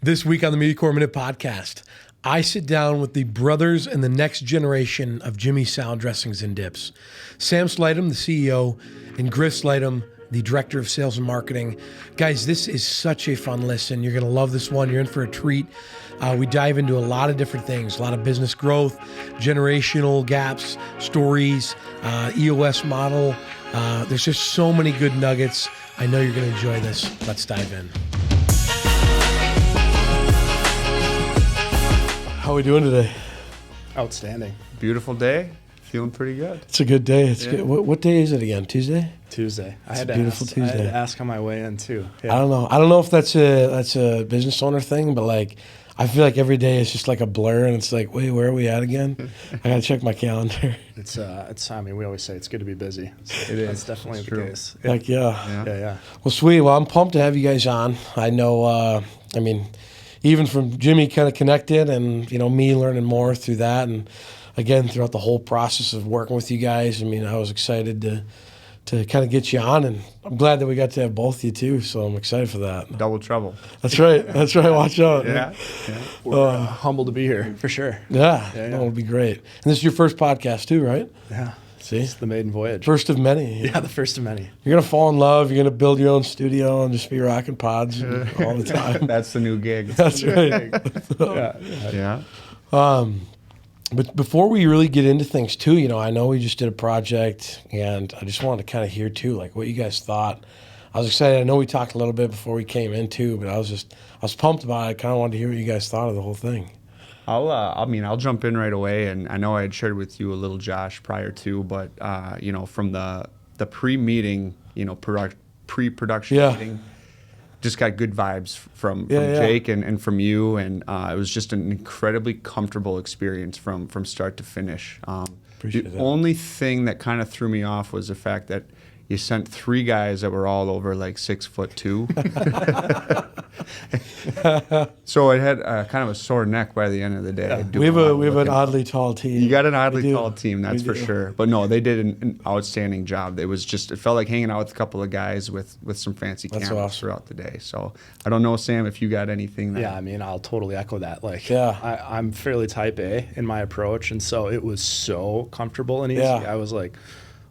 This week on the Media Core Minute podcast, I sit down with the brothers and the next generation of Jimmy Salad Dressings and Dips. Sam Slightam, the CEO, and Griff Slightam, the Director of Sales and Marketing. Guys, this is such a fun listen. You're going to love this one. You're in for a treat. We dive into a lot of different things, a lot of business growth, generational gaps, stories, EOS model. There's just so many good nuggets. I know you're going to enjoy this. Let's dive in. How are we doing today? Outstanding. Beautiful day. Feeling pretty good. It's a good day. It's good. What day is it again? Tuesday? Tuesday. I had to ask on my way in too. Yeah. I don't know if that's a business owner thing, but like I feel like every day is just like a blur, and it's like, wait, where are we at again? I gotta check my calendar. It's I mean, we always say it's good to be busy. So it is. That's definitely the case. Yeah. Like yeah. Well, sweet. Well, I'm pumped to have you guys on. I know. I mean, even from Jimmy kind of connected, and me learning more through that, and again throughout the whole process of working with you guys. I mean, I was excited to kind of get you on, and I'm glad that we got to have both of you too, so I'm excited for that. Double trouble. That's right. Watch out. Yeah. We're humbled to be here, for sure. Yeah. It'll be great. And this is your first podcast too, right? Yeah. See? It's the maiden voyage. First of many. Yeah, the first of many. You're going to fall in love. You're going to build your own studio and just be rocking pods all the time. That's the new gig. That's right. Yeah. But before we really get into things too, I know we just did a project, and I just wanted to kind of hear too, like what you guys thought. I was excited. I know we talked a little bit before we came in too, but I was pumped about it. I kind of wanted to hear what you guys thought of the whole thing. I'll jump in right away, and I know I had shared with you a little, Josh, prior to, but from the pre-meeting, pre-production meeting, just got good vibes from Jake and from you, and it was just an incredibly comfortable experience from start to finish. Appreciate the only thing that kind of threw me off was the fact that you sent 3 guys that were all over like 6'2". So it had kind of a sore neck by the end of the day. Yeah. We have an oddly tall team. You got an oddly tall team, that's for sure. But no, they did an outstanding job. It felt like hanging out with a couple of guys with some fancy cameras throughout the day. So I don't know, Sam, if you got anything. Yeah, I mean, I'll totally echo that. I'm fairly type A in my approach, and so it was so comfortable and easy. Yeah. I was like,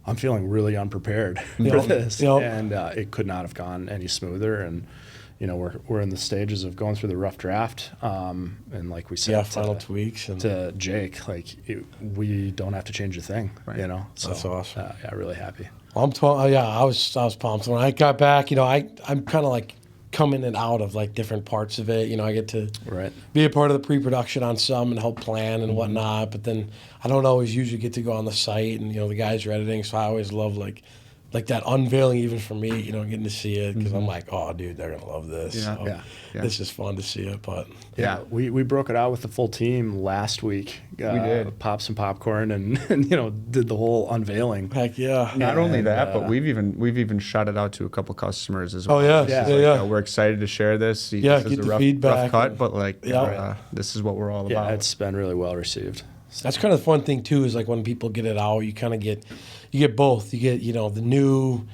I'm feeling really unprepared for this, and it could not have gone any smoother. And we're in the stages of going through the rough draft, and like we said, final tweaks to Jake, we don't have to change a thing, right. So that's awesome. Really happy. Well, I was pumped when I got back. I'm kind of like come in and out of like different parts of it. I get to be a part of the pre-production on some and help plan and whatnot, but then I don't always usually get to go on the site, and the guys are editing, so I always love like that unveiling even for me, getting to see it, because I'm like, oh dude, they're gonna love this. Yeah. It's just fun to see it. But we broke it out with the full team last week. We did pop some popcorn and did the whole unveiling. Heck yeah. Not only that, but we've even shot it out to a couple customers as well. Oh yeah. We're excited to share this. Get the feedback. Rough cut, but this is what we're all about. Yeah, it's been really well received. That's kind of the fun thing too, is like when people get it out, you kind of get both. You get the new,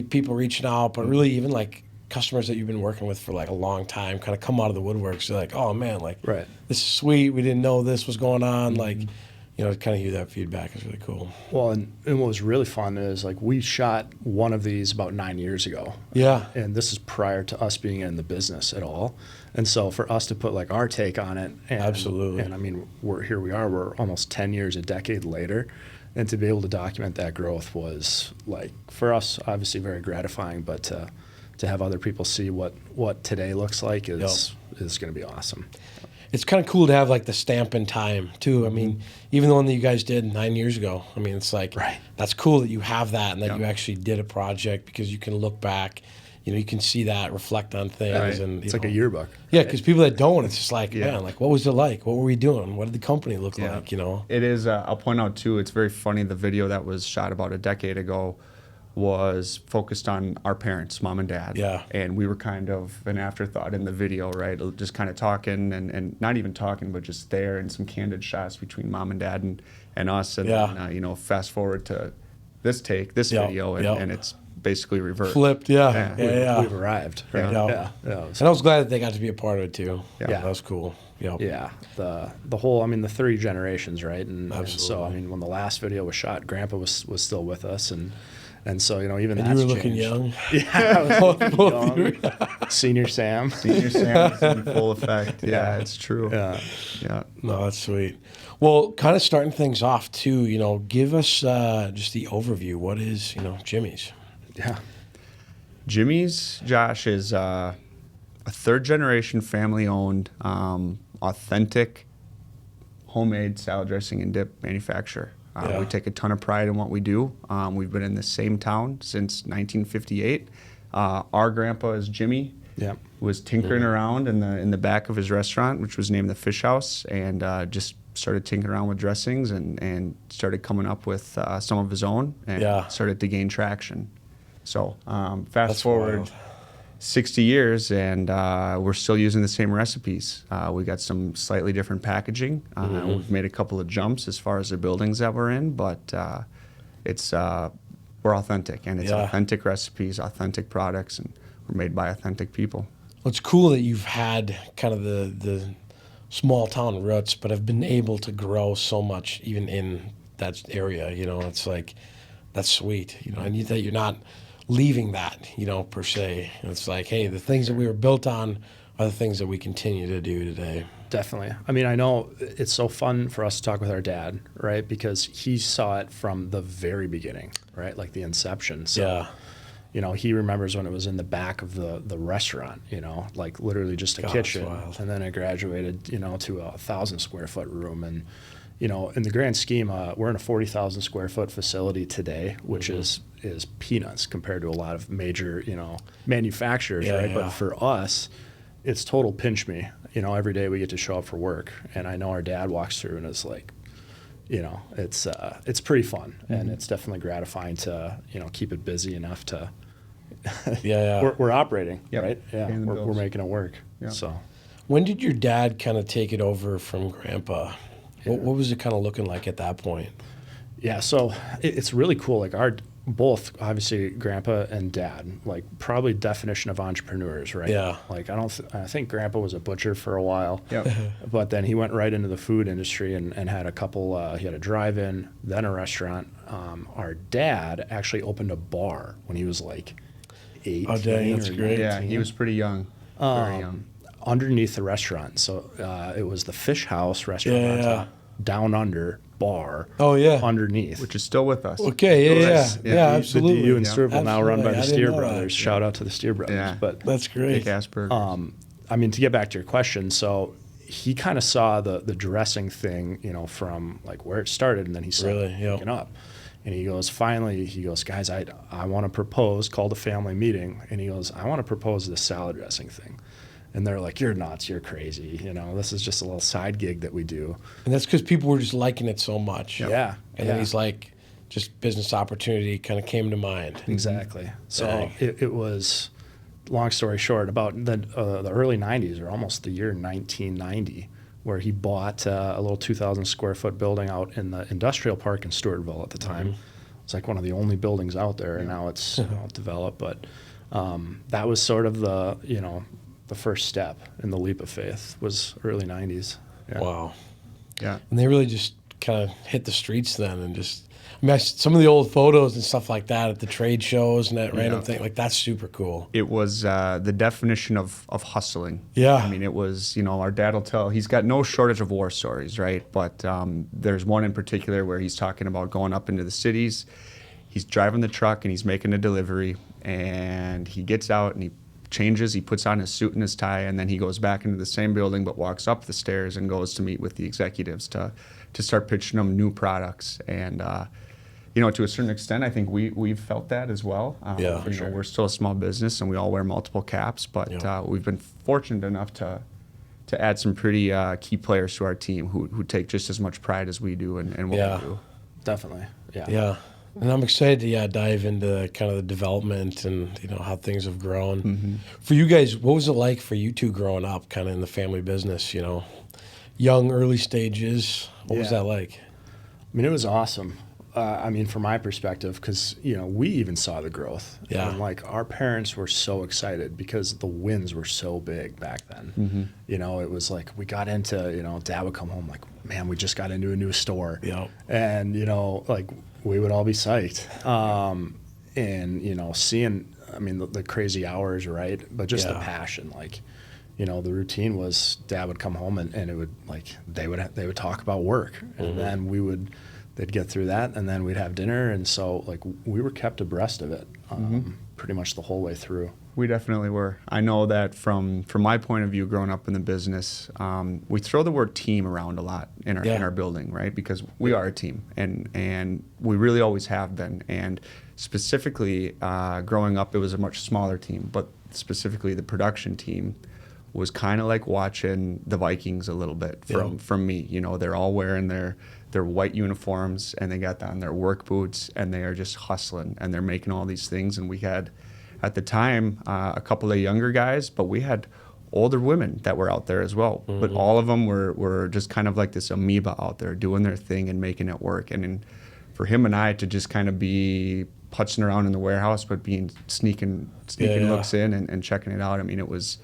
people reaching out, but really even like customers that you've been working with for like a long time kind of come out of the woodwork. So like, oh man, like this is sweet. We didn't know this was going on. Like, to kind of hear that feedback is really cool. Well, and what was really fun is like we shot one of these about 9 years ago. Yeah. And this is prior to us being in the business at all. And so for us to put like our take on it, absolutely. And I mean, we're almost 10 years, a decade later. And to be able to document that growth was like, for us, obviously very gratifying, but to have other people see what today looks like is going to be awesome. It's kind of cool to have like the stamp in time too. I mean, even the one that you guys did 9 years ago, I mean, it's like, that's cool that you have that and that you actually did a project, because you can look back, you can see that, reflect on things. And it's like a yearbook. Yeah, because people that don't, it's just like, man, like what was it like? What were we doing? What did the company look like, It is, I'll point out too, it's very funny, the video that was shot about a decade ago was focused on our parents, mom and dad. Yeah. And we were kind of an afterthought in the video, right? Just kind of talking and not even talking, but just there, and some candid shots between mom and dad and us. And then, fast forward to this video, and it's basically reversed. Flipped, yeah. We've arrived. Right? Yeah. Yeah. And I was glad that they got to be a part of it too. Yeah. That was cool. Yep. Yeah, the whole, the 3 generations, right? And so, Absolutely. when the last video was shot, Grandpa was still with us, and so, even And that's you were looking changed. young. Yeah, I was Both looking young. Senior Sam. Senior Sam is in full effect. Yeah, it's true. Yeah. No, that's sweet. Well, kind of starting things off too, give us just the overview. What is, Jimmy's? Yeah. Jimmy's, Josh, is a 3rd-generation family-owned, authentic, homemade salad dressing and dip manufacturer. Yeah. We take a ton of pride in what we do. We've been in the same town since 1958. Our grandpa is Jimmy. Yeah. Was tinkering around in the back of his restaurant, which was named the Fish House, and just started tinkering around with dressings and started coming up with some of his own and started to gain traction. So fast That's forward wild. 60 years, and we're still using the same recipes. We got some slightly different packaging. We've made a couple of jumps as far as the buildings that we're in, but it's we're authentic, and it's authentic recipes, authentic products, and we're made by authentic people. Well, it's cool that you've had kind of the small town roots, but have been able to grow so much even in that area. It's like, that's sweet. And that you're not leaving that, per se. It's like, hey, the things that we were built on are the things that we continue to do today. Definitely. I know it's so fun for us to talk with our dad, right? Because he saw it from the very beginning, right? Like the inception. So, he remembers when it was in the back of the restaurant, like literally just a kitchen. And then it graduated, to a 1,000 square foot room. And, in the grand scheme, we're in a 40,000 square foot facility today, which is peanuts compared to a lot of major, manufacturers, right? But for us, it's total pinch me. Every day we get to show up for work, and I know our dad walks through and it's like, it's pretty fun, and it's definitely gratifying to, keep it busy enough to, we're operating, right? Yeah, we're making it work. Yeah. So, when did your dad kind of take it over from Grandpa? What was it kind of looking like at that point? Yeah, so it's really cool. Like both, obviously, Grandpa and Dad, like probably definition of entrepreneurs, right? Yeah. Like I think Grandpa was a butcher for a while. Yep. But then he went right into the food industry and had a couple. He had a drive-in, then a restaurant. Our dad actually opened a bar when he was like 18. Oh, dang, that's great. Yeah, he was pretty young. Very young. Underneath the restaurant, so it was the Fish House restaurant. Down under bar. Oh yeah, underneath, which is still with us. Okay, yeah, absolutely. You and Stewartville now run by the Steer know brothers. that. Shout out to the Steer brothers. Yeah. But That's great. Casper. to get back to your question, so he kind of saw the dressing thing, from like where it started, and then he started picking up. And he goes, guys, I want to propose, called a family meeting, and he goes, I want to propose this salad dressing thing. And they're like, you're nuts, you're crazy. This is just a little side gig that we do. And that's because people were just liking it so much. Yeah. And then he's like, just business opportunity kind of came to mind. Exactly. So it was, long story short, about the early 90s, or almost the year 1990, where he bought a little 2,000 square foot building out in the industrial park in Stewartville at the time. It's like one of the only buildings out there, and now it's developed. But that was sort of the first step in the leap of faith, was early 90s. Yeah. Wow. Yeah. And they really just kind of hit the streets then, and just, some of the old photos and stuff like that at the trade shows and that random thing, like that's super cool. It was the definition of hustling. Yeah. I mean, it was, our dad will tell, he's got no shortage of war stories, right? But there's one in particular where he's talking about going up into the cities. He's driving the truck and he's making a delivery, and he gets out and he changes, he puts on his suit and his tie, and then he goes back into the same building but walks up the stairs and goes to meet with the executives to start pitching them new products. And to a certain extent, I think we've felt that as well. For sure. We're still a small business and we all wear multiple caps, but we've been fortunate enough to add some pretty key players to our team who take just as much pride as we do and what we do. Definitely. Yeah. And I'm excited to dive into kind of the development and how things have grown. Mm-hmm. For you guys, what was it like for you two growing up kind of in the family business, young, early stages? What was that like? It was awesome. I mean, from my perspective, because, we even saw the growth. Yeah. And, like, our parents were so excited because the wins were so big back then. Mm-hmm. It was like we got into, Dad would come home like, man, we just got into a new store. Yeah. And, like, we would all be psyched. And, seeing, I mean, the crazy hours, right? But just the passion, like, the routine was Dad would come home and it would, like, they would talk about work. And then they'd get through that, and then we'd have dinner. And so, like, we were kept abreast of it pretty much the whole way through. We definitely were. I know that from my point of view, growing up in the business, we throw the word team around a lot in our building, right? Because we are a team, and we really always have been. And specifically, growing up, it was a much smaller team, but specifically the production team was kind of like watching the Vikings a little bit from me. They're all wearing their white uniforms, and they got on their work boots, and they are just hustling, and they're making all these things. And we had, at the time, a couple of younger guys, but we had older women that were out there as well. But all of them were just kind of like this amoeba out there doing their thing and making it work. And for him and I to just kind of be putzing around in the warehouse, but being sneaking looks in and checking it out. I mean, it was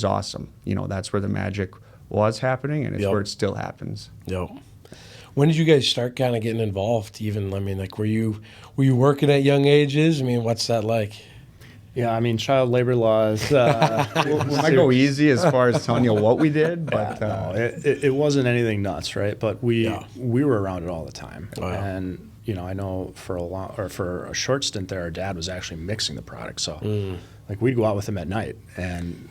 awesome. That's where the magic was happening, and it's where it still happens. Yep. When did you guys start kind of getting involved? Even, I mean, like, were you working at young ages? I mean, what's that like? Yeah, I mean, child labor laws. We might go easy as far as telling you what we did, but no, it wasn't anything nuts, right? But we were around it all the time, and I know for a short stint there, our dad was actually mixing the product, so like we'd go out with him at night, and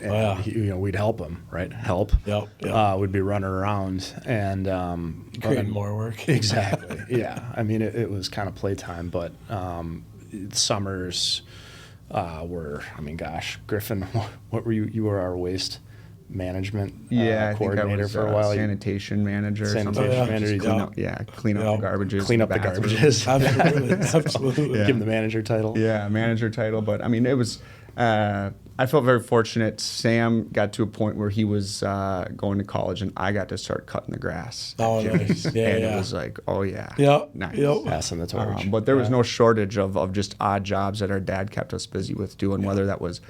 we'd help him, right? We'd be running around and creating more work. Exactly. Yeah, I mean, it was kind of playtime, but summers. Griffin, what were you? You were our waste management coordinator for a while. Sanitation manager. Manager. Clean up the garbages. Clean up the garbages. Absolutely. Give him the manager title. Yeah, manager title. But I mean, it was. I felt very fortunate. Sam got to a point where he was going to college, and I got to start cutting the grass. Oh, nice. It was like, nice. Passing the torch. But there was no shortage of just odd jobs that our dad kept us busy with doing, whether that was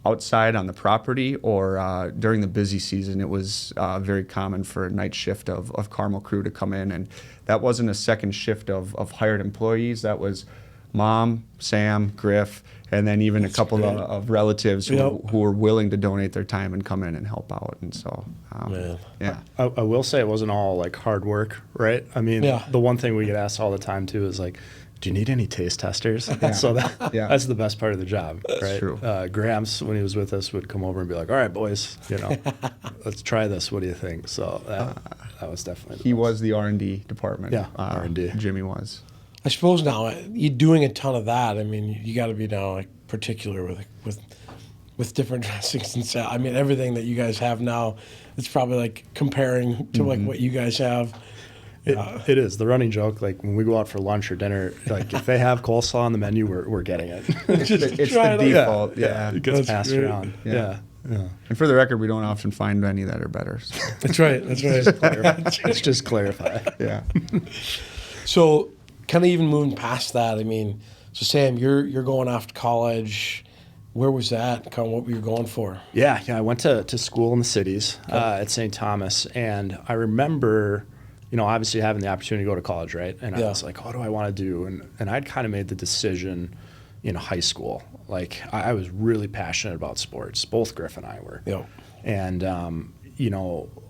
outside on the property or during the busy season. It was very common for a night shift of Carmel crew to come in, and that wasn't a second shift of hired employees. That was Mom, Sam, Griff, and then even a couple of relatives who were willing to donate their time and come in and help out. And so, I will say it wasn't all like hard work, right? I mean, the one thing we get asked all the time too is like, do you need any taste testers? So that's the best part of the job, right? That's true. Gramps, when he was with us, would come over and be like, all right, boys, let's try this. What do you think? So that was definitely he was the R&D department. Yeah, R&D. Jimmy was. I suppose now you're doing a ton of that. I mean, you got to be now like particular with different dressings and stuff. I mean, everything that you guys have now, it's probably like comparing to like what you guys have. It is the running joke. Like when we go out for lunch or dinner, like if they have coleslaw on the menu, we're getting it. It's the default. Yeah, it gets passed around. Yeah. And for the record, we don't often find any that are better. So. That's right. Let's just clarify. Yeah. So, kind of even moving past that, I mean, so Sam, you're going off to college. Where was that? Kind of what were you going for? Yeah. I went to school in the cities at St. Thomas, and I remember, obviously having the opportunity to go to college, right? And I was like, what do I want to do? And I'd kind of made the decision in high school. Like I was really passionate about sports. Both Griff and I were. Yeah. And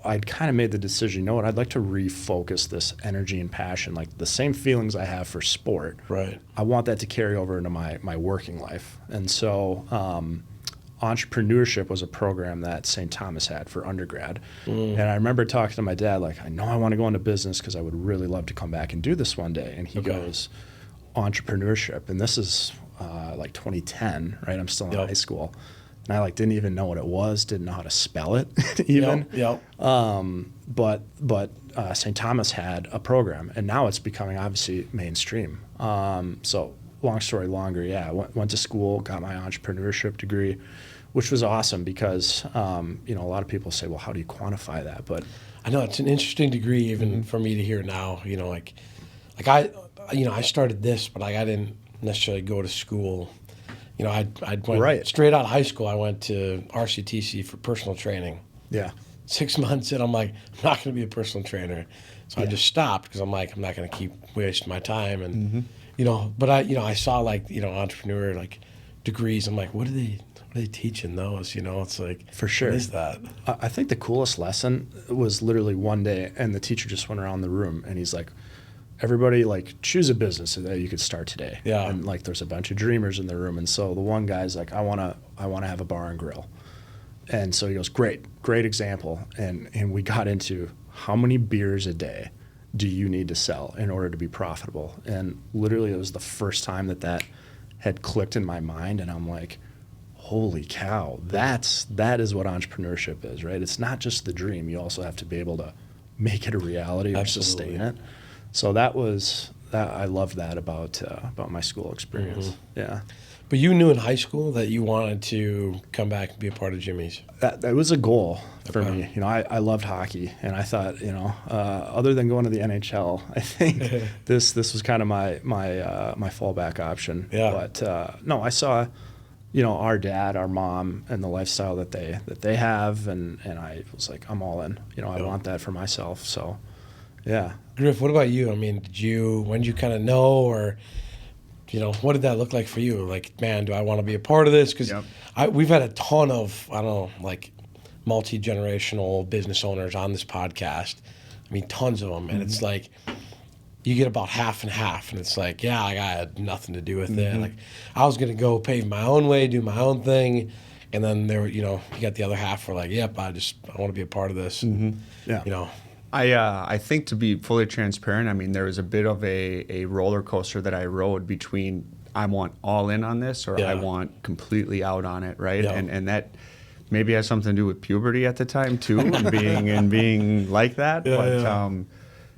I'd kind of made the decision, I'd like to refocus this energy and passion, like the same feelings I have for sport. Right. I want that to carry over into my working life. And so entrepreneurship was a program that St. Thomas had for undergrad. And I remember talking to my dad, like, I know I want to go into business because I would really love to come back and do this one day. And he goes, entrepreneurship. And this is like 2010, right? I'm still in high school. And I didn't even know what it was, didn't know how to spell it even. But St. Thomas had a program, and now it's becoming obviously mainstream. So long story longer, went to school, got my entrepreneurship degree, which was awesome because a lot of people say, well, how do you quantify that? But I know it's an interesting degree even for me to hear now. I started this, but I didn't necessarily go to school. I went Right. straight out of high school. I went to RCTC for personal training. Yeah. 6 months in, I'm like, I'm not going to be a personal trainer. So I just stopped because I'm like, I'm not going to keep wasting my time. And, but I saw entrepreneur degrees. I'm like, what are they teaching those? It's like, For sure. What is that? I think the coolest lesson was literally one day, and the teacher just went around the room, and he's like, everybody, choose a business that you could start today. Yeah. And there's a bunch of dreamers in the room, and so the one guy's like, I wanna have a bar and grill. And so he goes, great example. And we got into how many beers a day do you need to sell in order to be profitable? And literally it was the first time that had clicked in my mind, and I'm like, holy cow, that is what entrepreneurship is, right? It's not just the dream. You also have to be able to make it a reality or sustain it. So I loved that about my school experience. Yeah. But you knew in high school that you wanted to come back and be a part of Jimmy's. That was a goal for me. I loved hockey, and I thought, other than going to the NHL, I think this was kind of my fallback option. Yeah. But no, I saw, our dad, our mom, and the lifestyle that they have, and I was like, I'm all in. I want that for myself. So, yeah. Griff, what about you? I mean, when did you kind of know, or what did that look like for you? Like, man, do I want to be a part of this? Because we've had a ton of, multi-generational business owners on this podcast. I mean, tons of them. And it's like, you get about half and half. And it's like, I had nothing to do with it. Like, I was going to go pave my own way, do my own thing. And then you got the other half were like, yep, I want to be a part of this. Yeah. I think, to be fully transparent, I mean, there was a bit of a roller coaster that I rode between I want all in on this or I want completely out on it, right? Yeah. And that maybe has something to do with puberty at the time too, and being like that.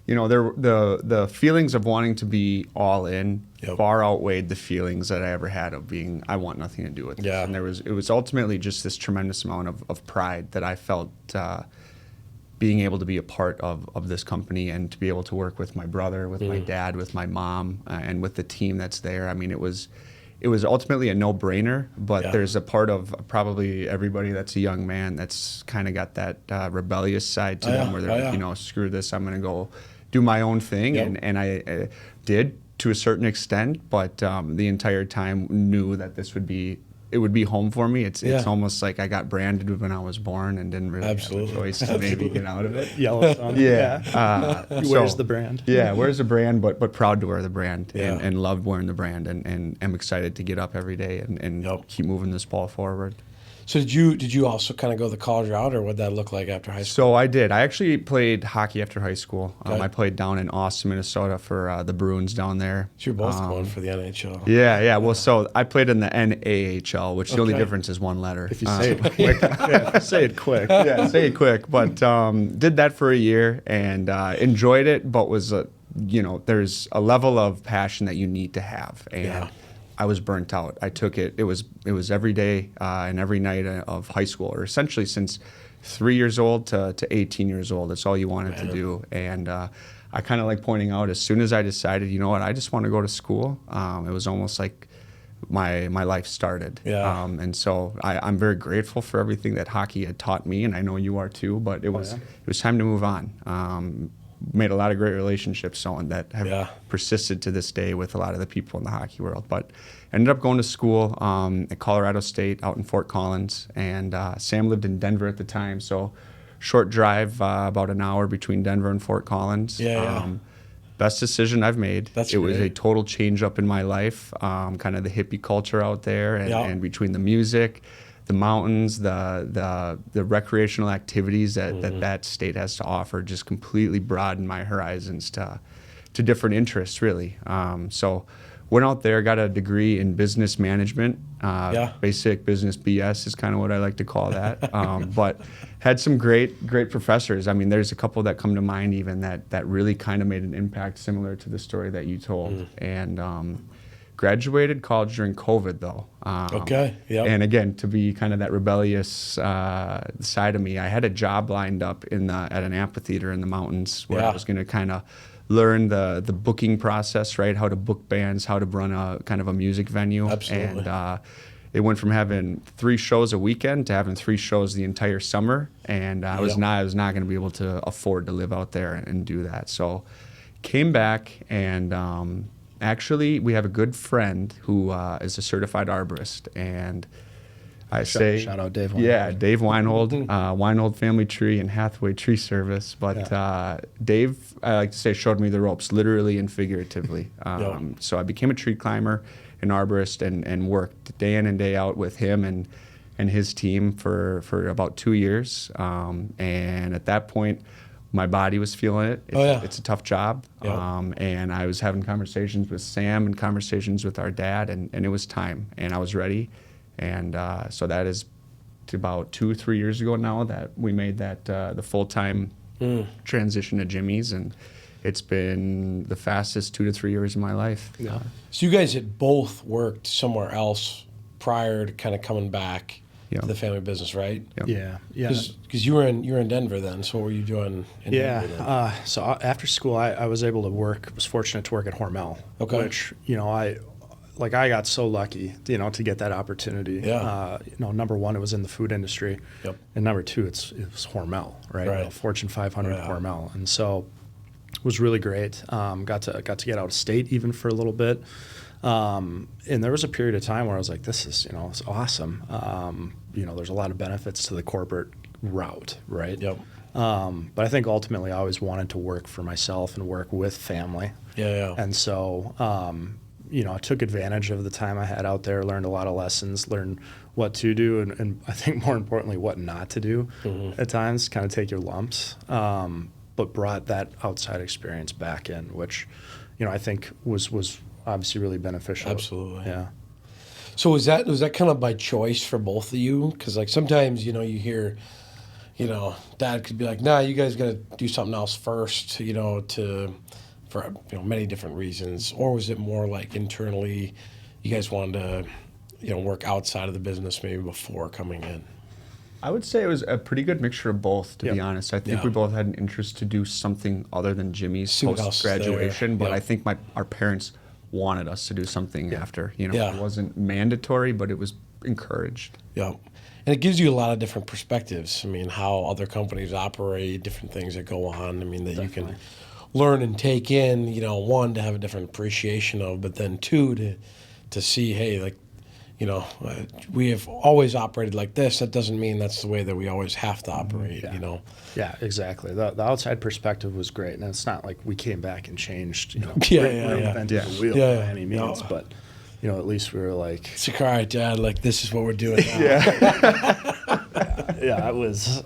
The feelings of wanting to be all in far outweighed the feelings that I ever had of being I want nothing to do with this. Yeah. And it was ultimately just this tremendous amount of pride that I felt. Being able to be a part of this company and to be able to work with my brother, with my dad, with my mom, and with the team that's there. I mean, it was ultimately a no-brainer, but there's a part of probably everybody that's a young man that's kind of got that rebellious side to them where they're like, screw this, I'm going to go do my own thing. And I did to a certain extent, but the entire time knew that it would be home for me. It's almost like I got branded when I was born and didn't really have a choice to maybe get out of it. Yellowstone. Where's the brand? Yeah, where's the brand, but proud to wear the brand and loved wearing the brand and am excited to get up every day and keep moving this ball forward. So did you also kind of go the college route, or what did that look like after high school? So I did. I actually played hockey after high school. I played down in Austin, Minnesota for the Bruins down there. So you're both going for the NHL. Yeah. Well, so I played in the NAHL, which the only difference is one letter. If you say it quick. Say it quick. Yeah, say it quick. But did that for a year and enjoyed it, but was, there's a level of passion that you need to have. And I was burnt out. I took it. It was every day and every night of high school, or essentially since 3 years old to 18 years old. That's all you wanted to do. And I kind of like pointing out, as soon as I decided, you know what, I just want to go to school. It was almost like my life started. Yeah. And so I'm very grateful for everything that hockey had taught me, and I know you are too. But it was time to move on. Made a lot of great relationships that have persisted to this day with a lot of the people in the hockey world. But ended up going to school at Colorado State out in Fort Collins, and Sam lived in Denver at the time, so short drive, about an hour between Denver and Fort Collins. Best decision I've made. It was a total change up in my life, kind of the hippie culture out there, and between the music, the mountains, the recreational activities that state has to offer just completely broadened my horizons to different interests, really. So went out there, got a degree in business management. Basic business BS is kind of what I like to call that. But had some great professors. I mean, there's a couple that come to mind even that really kind of made an impact similar to the story that you told. And graduated college during COVID, though. And again, to be kind of that rebellious side of me, I had a job lined up at an amphitheater in the mountains where I was going to kind of learn the booking process, right? How to book bands, how to run a kind of a music venue. Absolutely. And it went from having 3 shows a weekend to having 3 shows the entire summer. And I was not going to be able to afford to live out there and do that. So came back, and actually we have a good friend who is a certified arborist, and shout out Dave Weinhold. Yeah, Dave Weinhold, Weinhold Family Tree and Hathaway Tree Service. But Dave, I like to say, showed me the ropes, literally and figuratively. So I became a tree climber, an arborist, and worked day in and day out with him and his team for about 2 years. And at that point, my body was feeling it. It's a tough job. And I was having conversations with Sam and conversations with our dad, and it was time, and I was ready. And so that is about 2 or 3 years ago now that we made that the full-time transition to Jimmy's, and it's been the fastest 2 to 3 years of my life. Yeah. So you guys had both worked somewhere else prior to kind of coming back to the family business, right? Yeah. Because you were in Denver then. So what were you doing in Denver then? So after school, I was able to work. Was fortunate to work at Hormel, which I got so lucky, to get that opportunity. Number one, it was in the food industry, and number two, it was Hormel, right? Fortune 500 Hormel, and so it was really great. Got to get out of state even for a little bit, and there was a period of time where I was like, this is it's awesome. There's a lot of benefits to the corporate route, right? But I think ultimately I always wanted to work for myself and work with family. And so. I took advantage of the time I had out there, learned a lot of lessons, learned what to do, and I think more importantly, what not to do at times, kind of take your lumps, but brought that outside experience back in, which, I think was obviously really beneficial. Absolutely. Yeah. So was that kind of by choice for both of you? Because sometimes, you hear, Dad could be like, nah, you guys got to do something else first, for many different reasons, or was it more like internally you guys wanted to work outside of the business maybe before coming in? I would say it was a pretty good mixture of both, to be honest. I think we both had an interest to do something other than Jimmy's post-graduation, but I think our parents wanted us to do something after. It wasn't mandatory, but it was encouraged. And it gives you a lot of different perspectives. How other companies operate, different things that go on. That you can learn and take in, one, to have a different appreciation of, but then two, to see, hey, we have always operated like this. That doesn't mean that's the way that we always have to operate, Yeah, exactly. The outside perspective was great, and it's not like we came back and changed, reinvented the wheel by any means, but at least we were like, it's like, all right, Dad, this is what we're doing now. It was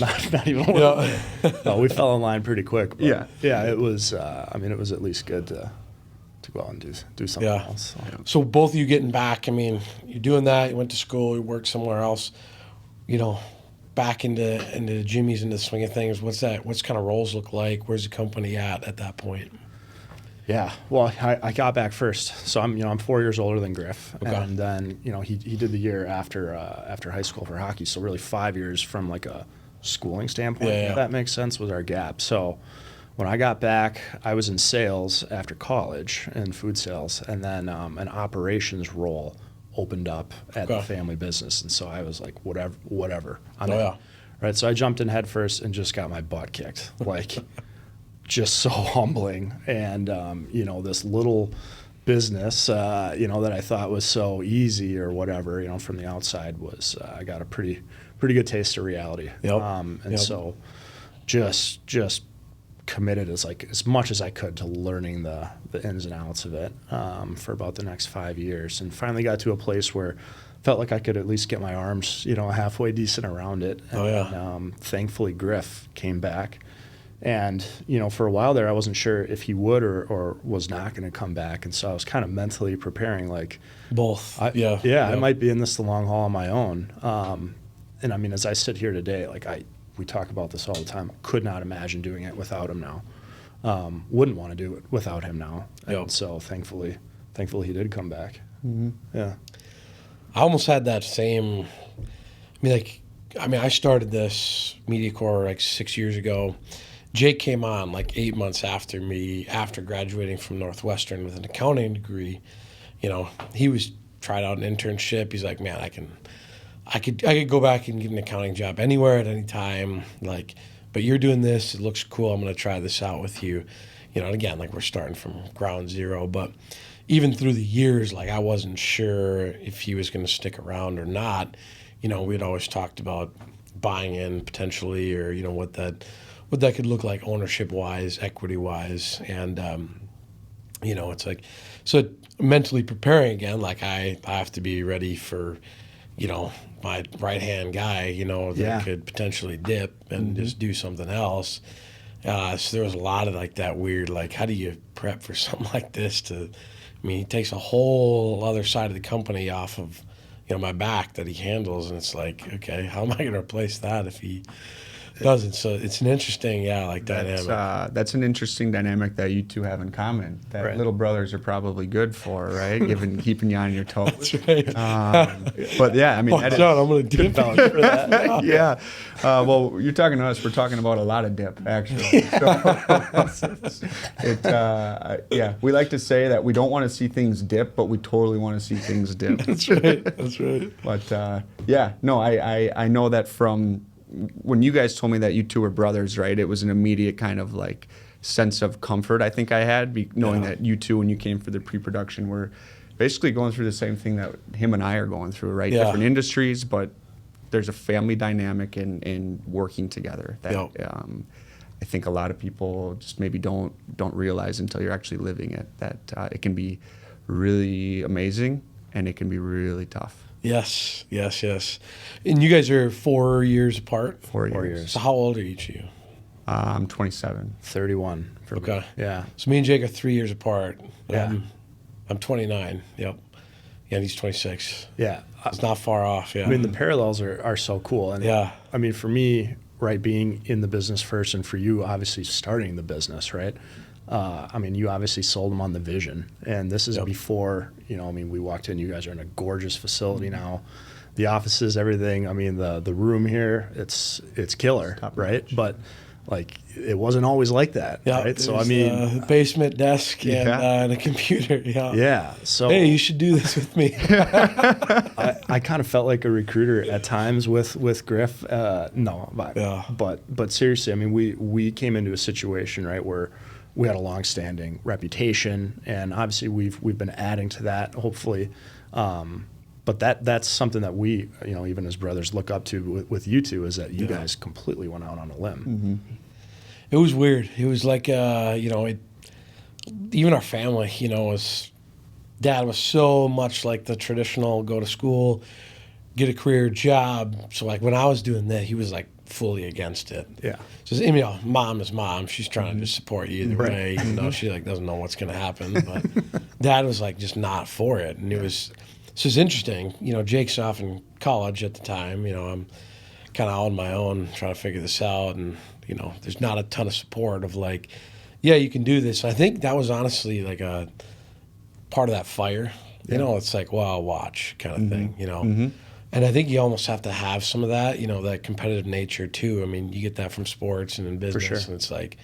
not even. No, we fell in line pretty quick. But it was. It was at least good to go out and do something else. So both of you getting back. You're doing that. You went to school. You worked somewhere else. Back into Jimmy's, into the swing of things. What's kind of roles look like? Where's the company at that point? Yeah, well, I got back first, so I'm 4 years older than Griff, and then he did the year after high school for hockey, so really 5 years from like a schooling standpoint, if that makes sense, was our gap. So when I got back, I was in sales after college in food sales, and then an operations role opened up at the family business, and so I was like, whatever, I'm in. Right, so I jumped in head first and just got my butt kicked, just so humbling. And, this little business, that I thought was so easy or whatever, from the outside was, I got a pretty good taste of reality. So just committed as much as I could to learning the ins and outs of it for about the next 5 years, and finally got to a place where felt like I could at least get my arms, halfway decent around it. And, thankfully Griff came back. And, for a while there, I wasn't sure if he would or was not going to come back. And so I was kind of mentally preparing, both. I might be in this the long haul on my own. And as I sit here today, we talk about this all the time. Could not imagine doing it without him now. Wouldn't want to do it without him now. And so thankfully he did come back. Mm-hmm. Yeah. I almost had that same, I started this Media Corps 6 years ago. Jake came on like 8 months after me, after graduating from Northwestern with an accounting degree. He was tried out an internship. He's like, man, I could go back and get an accounting job anywhere at any time. Like, but you're doing this. It looks cool. I'm going to try this out with you. And again, like we're starting from ground zero. But even through the years, like I wasn't sure if he was going to stick around or not. We'd always talked about buying in potentially, or what that could look like ownership wise, equity wise, and it's like so mentally preparing again. Like I have to be ready for my right hand guy that could potentially dip and just do something else. So there was a lot of like that weird, like, how do you prep for something like this? He takes a whole other side of the company off of, my back that he handles. And it's like, okay, how am I going to replace that if he doesn't? So it's an interesting, dynamic. That's an interesting dynamic that you two have in common, that right. little brothers are probably good for, right? Keeping you on your toes. That's right. But yeah, I'm going to dip vouch for that. Yeah. Well, you're talking to us. We're talking about a lot of dip, actually. So we like to say that we don't want to see things dip, but we totally want to see things dip. That's right. That's right. But I know that from when you guys told me that you two were brothers, right? It was an immediate kind of like sense of comfort I think I had, knowing that you two, when you came for the pre-production, were basically going through the same thing that him and I are going through, right? Yeah. Different industries, but there's a family dynamic in working together that I think a lot of people just maybe don't realize until you're actually living it, that it can be really amazing and it can be really tough. Yes. And you guys are 4 years apart? 4 years. So how old are each of you? I'm 27. 31. Okay. Yeah. So me and Jake are 3 years apart. Yeah. I'm 29. Yep. Yeah, and he's 26. Yeah. It's not far off. Yeah. The parallels are so cool. And for me, right, being in the business first, and for you, obviously starting the business, right? You obviously sold them on the vision, and this is before, we walked in, you guys are in a gorgeous facility now, the offices, everything. The room here, it's killer, right? But like, it wasn't always like that, right? So basement desk and a computer. Yeah. So hey, you should do this with me. I kind of felt like a recruiter at times with Griff. But seriously, we came into a situation, right, where we had a long-standing reputation, and obviously we've been adding to that, hopefully. But that's something that we, even as brothers, look up to with you two, is that you guys completely went out on a limb. Mm-hmm. It was weird. It was like, even our family, Dad was so much like the traditional go to school, get a career, job. So like when I was doing that, he was like fully against it. Yeah. So mom is mom. She's trying to just support you either way, even though she like doesn't know what's going to happen. But Dad was like just not for it, and it was. So it's interesting. Jake's off in college at the time. I'm kind of on my own trying to figure this out, and there's not a ton of support of like, yeah, you can do this. I think that was honestly like a part of that fire. It's like, well, I'll watch kind of thing. Mm-hmm. And I think you almost have to have some of that, that competitive nature too. You get that from sports and in business, For sure. and it's like,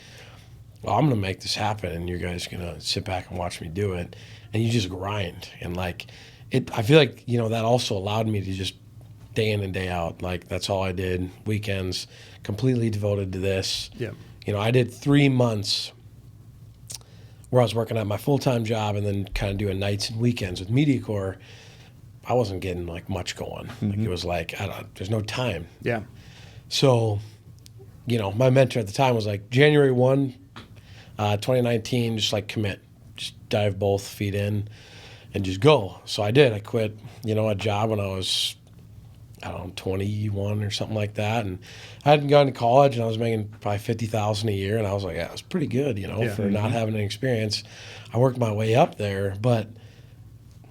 well, I'm going to make this happen, and you guys going to sit back and watch me do it, and you just grind. And like, I feel like, that also allowed me to just day in and day out, like that's all I did. Weekends, completely devoted to this. Yeah. I did 3 months where I was working at my full-time job and then kind of doing nights and weekends with MediaCorp. I wasn't getting like much going. Like it was like, there's no time. Yeah. So, my mentor at the time was like, January 1, 2019, just like commit, just dive both feet in and just go. So I did. I quit, a job when I was, 21 or something like that. And I hadn't gone to college, and I was making probably $50,000 a year. And I was like, yeah, it was pretty good, for not having any experience. I worked my way up there, but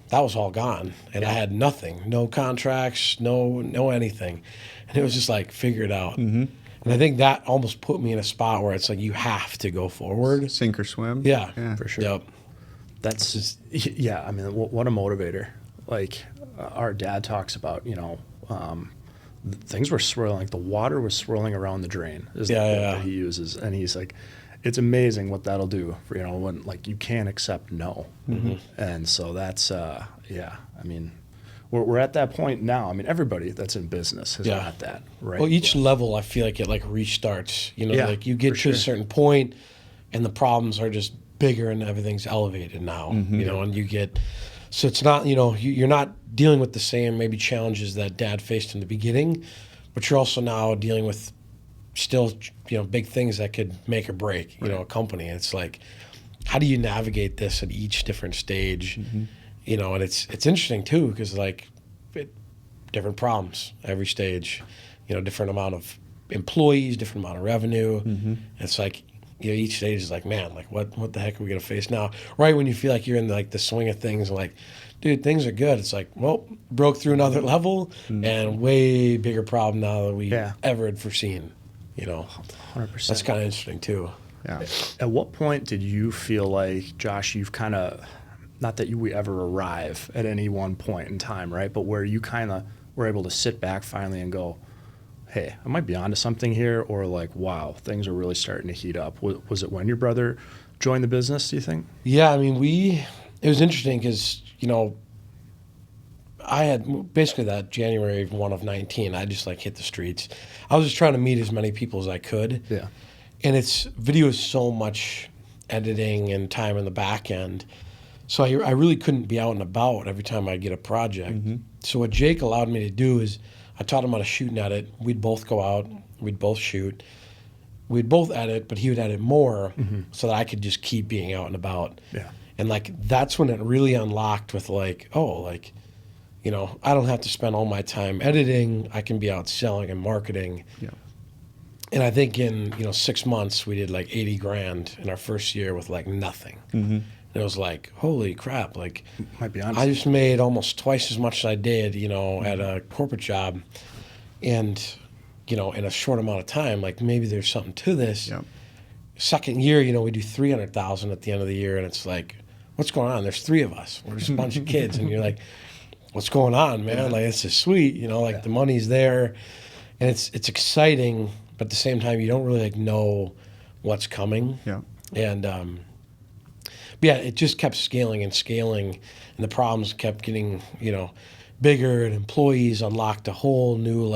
that was all gone. And I had nothing, no contracts, no anything. And it was just like, figure it out. Mm-hmm. And I think that almost put me in a spot where it's like, you have to go forward. Sink or swim. Yeah. For sure. Yep. That's just, what a motivator. Like our dad talks about, things were swirling, like the water was swirling around the drain is the quote that he uses. And he's like, it's amazing what that'll do for, when like you can't accept no. And so that's, I mean, we're at that point now. I mean, everybody that's in business is at that, right? Well, each level, I feel like it like restarts, like you get to a certain point and the problems are just bigger and everything's elevated now, and you get, so it's not, you're not dealing with the same maybe challenges that Dad faced in the beginning, but you're also now dealing with still, big things that could make or break, a company. And it's like, how do you navigate this at each different stage? And it's interesting too, because like different problems every stage, different amount of employees, different amount of revenue. It's like, each stage is like, man, like what the heck are we gonna face now? Right when you feel like you're in like the swing of things, like, dude, things are good. It's like, well, broke through another level and way bigger problem now than we ever had foreseen. 100%. That's kind of interesting too. Yeah. At what point did you feel like, Josh, you've kind of, not that we ever arrive at any one point in time, right? But where you kind of were able to sit back finally and go, hey, I might be onto something here, or like, wow, things are really starting to heat up. Was it when your brother joined the business, do you think? Yeah, I mean, it was interesting because, I had basically that January 1 of 19, I just like hit the streets. I was just trying to meet as many people as I could. Yeah. And video is so much editing and time in the back end. So I really couldn't be out and about every time I get a project. So what Jake allowed me to do is I taught him how to shoot and edit. We'd both go out, we'd both shoot. We'd both edit, but he would edit more so that I could just keep being out and about. Yeah. And like that's when it really unlocked with like, I don't have to spend all my time editing. I can be out selling and marketing. Yeah. And I think in 6 months we did like $80,000 in our first year with like nothing. And it was like, holy crap! Like, might be honest. I just made almost twice as much as I did, at a corporate job, and in a short amount of time. Like maybe there's something to this. Yep. Second year, we do $300,000 at the end of the year, and it's like, what's going on? There's 3 of us. We're just a bunch of kids, and you're like, what's going on, man? Like this is sweet, the money's there, and it's exciting, but at the same time, you don't really like know what's coming. Yeah. And it just kept scaling, and the problems kept getting, bigger, and employees unlocked a whole new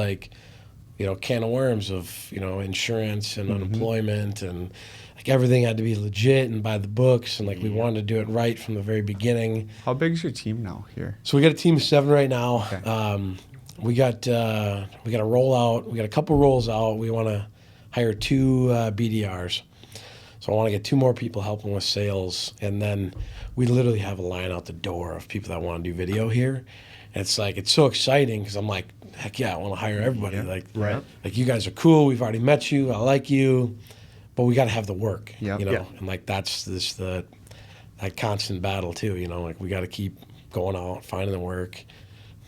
can of worms of, insurance and unemployment, and like everything had to be legit and by the books, and like we wanted to do it right from the very beginning. How big is your team now here? So we got a team of 7 right now. Okay. We got a rollout. We got a couple rolls out. We want to hire 2 BDRs. So I want to get 2 more people helping with sales, and then we literally have a line out the door of people that want to do video here. And it's like, it's so exciting because I'm like, heck yeah, I want to hire everybody. Like you guys are cool. We've already met you. I like you, but we got to have the work. And like that's that constant battle too. Like we got to keep going out, finding the work,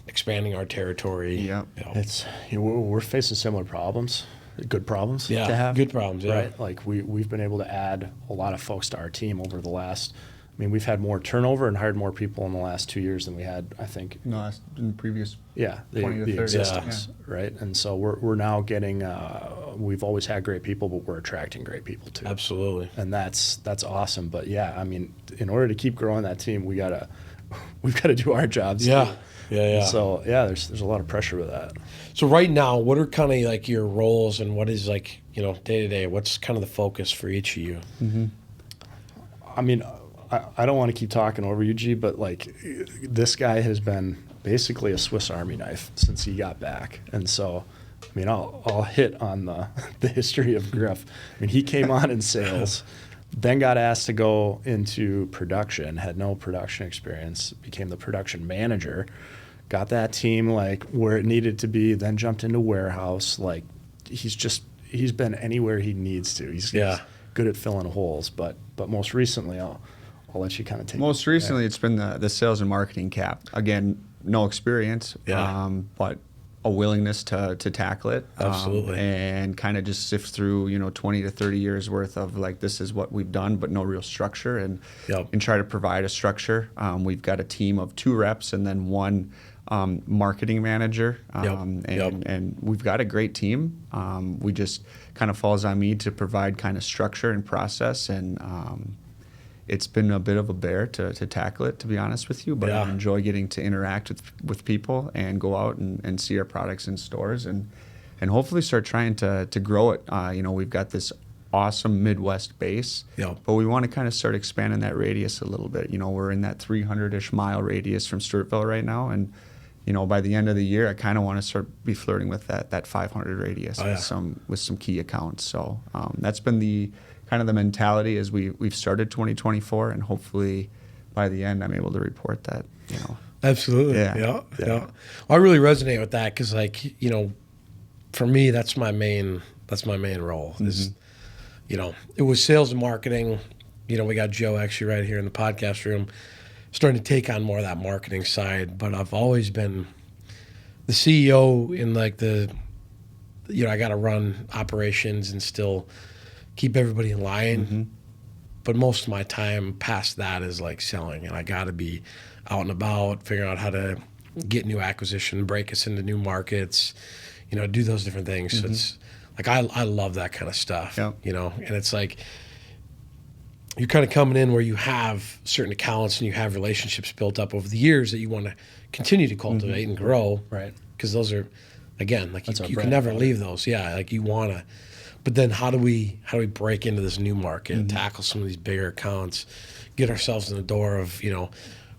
expanding our territory. Yeah, it's we're facing similar problems. Good problems to have. Good problems, yeah. Right? Like we've been able to add a lot of folks to our team over the last, we've had more turnover and hired more people in the last 2 years than we had, I think. No, that's in the previous 20 to 30 existence, yeah. right? And so we're now getting, we've always had great people, but we're attracting great people too. Absolutely. And that's awesome. But yeah, in order to keep growing that team, we've got to do our jobs too. Yeah. So there's a lot of pressure with that. So right now, what are kind of like your roles, and what is like, day to day, what's kind of the focus for each of you? I don't want to keep talking over you, G, but like this guy has been basically a Swiss Army knife since he got back. And so, I'll hit on the history of Griff. He came on in sales, then got asked to go into production, had no production experience, became the production manager, got that team like where it needed to be, then jumped into warehouse. Like he's been anywhere he needs to. He's good at filling holes, but most recently I'll let you kind of take Most recently it's been the sales and marketing cap. Again, no experience, but a willingness to tackle it. Absolutely. And kind of just sift through, 20 to 30 years worth of like, this is what we've done, but no real structure, and try to provide a structure. We've got a team of 2 reps and then 1 marketing manager, Yep. and we've got a great team. We just kind of falls on me to provide kind of structure and process, and it's been a bit of a bear to tackle it, to be honest with you, but I enjoy getting to interact with people and go out and see our products in stores and hopefully start trying to grow it. We've got this awesome Midwest base, but we want to kind of start expanding that radius a little bit. We're in that 300-ish mile radius from Stewartville right now, and by the end of the year, I kind of want to start be flirting with that 500 radius with some key accounts. So that's been the kind of the mentality as we've started 2024, and hopefully by the end I'm able to report that. Absolutely, yeah. Well, I really resonate with that because, for me, that's my main role. Is, it was sales and marketing. We got Joe actually right here in the podcast room, starting to take on more of that marketing side. But I've always been the CEO in I got to run operations and still keep everybody in line. Mm-hmm. But most of my time past that is selling, and I got to be out and about, figuring out how to get new acquisition, break us into new markets, do those different things. Mm-hmm. So it's I love that kind of stuff, and it's you're kind of coming in where you have certain accounts and you have relationships built up over the years that you want to continue to cultivate and grow, right? Because those are, again, you can never leave those. Yeah, you want to. But then how do we break into this new market, tackle some of these bigger accounts, get ourselves in the door of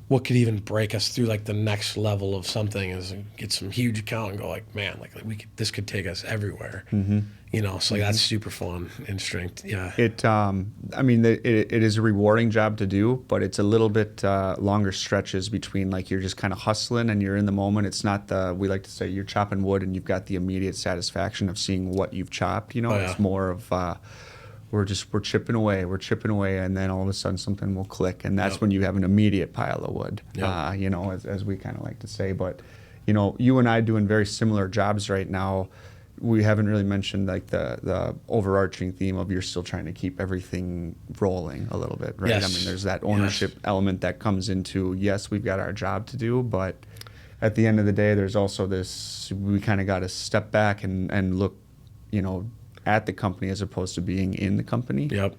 what could even break us through the next level of something is get some huge account and go man, this could take us everywhere. So that's super fun and strength. Yeah. It it is a rewarding job to do, but it's a little bit longer stretches between you're just kind of hustling and you're in the moment. It's not we like to say you're chopping wood and you've got the immediate satisfaction of seeing what you've chopped. It's more of we're chipping away, and then all of a sudden something will click, and that's when you have an immediate pile of wood. As we kind of like to say. But you and I doing very similar jobs right now. We haven't really mentioned the overarching theme of you're still trying to keep everything rolling a little bit, right? Yes. There's that ownership element that comes into, yes, we've got our job to do, but at the end of the day, there's also this, we kind of got to step back and look, at the company as opposed to being in the company. Yep.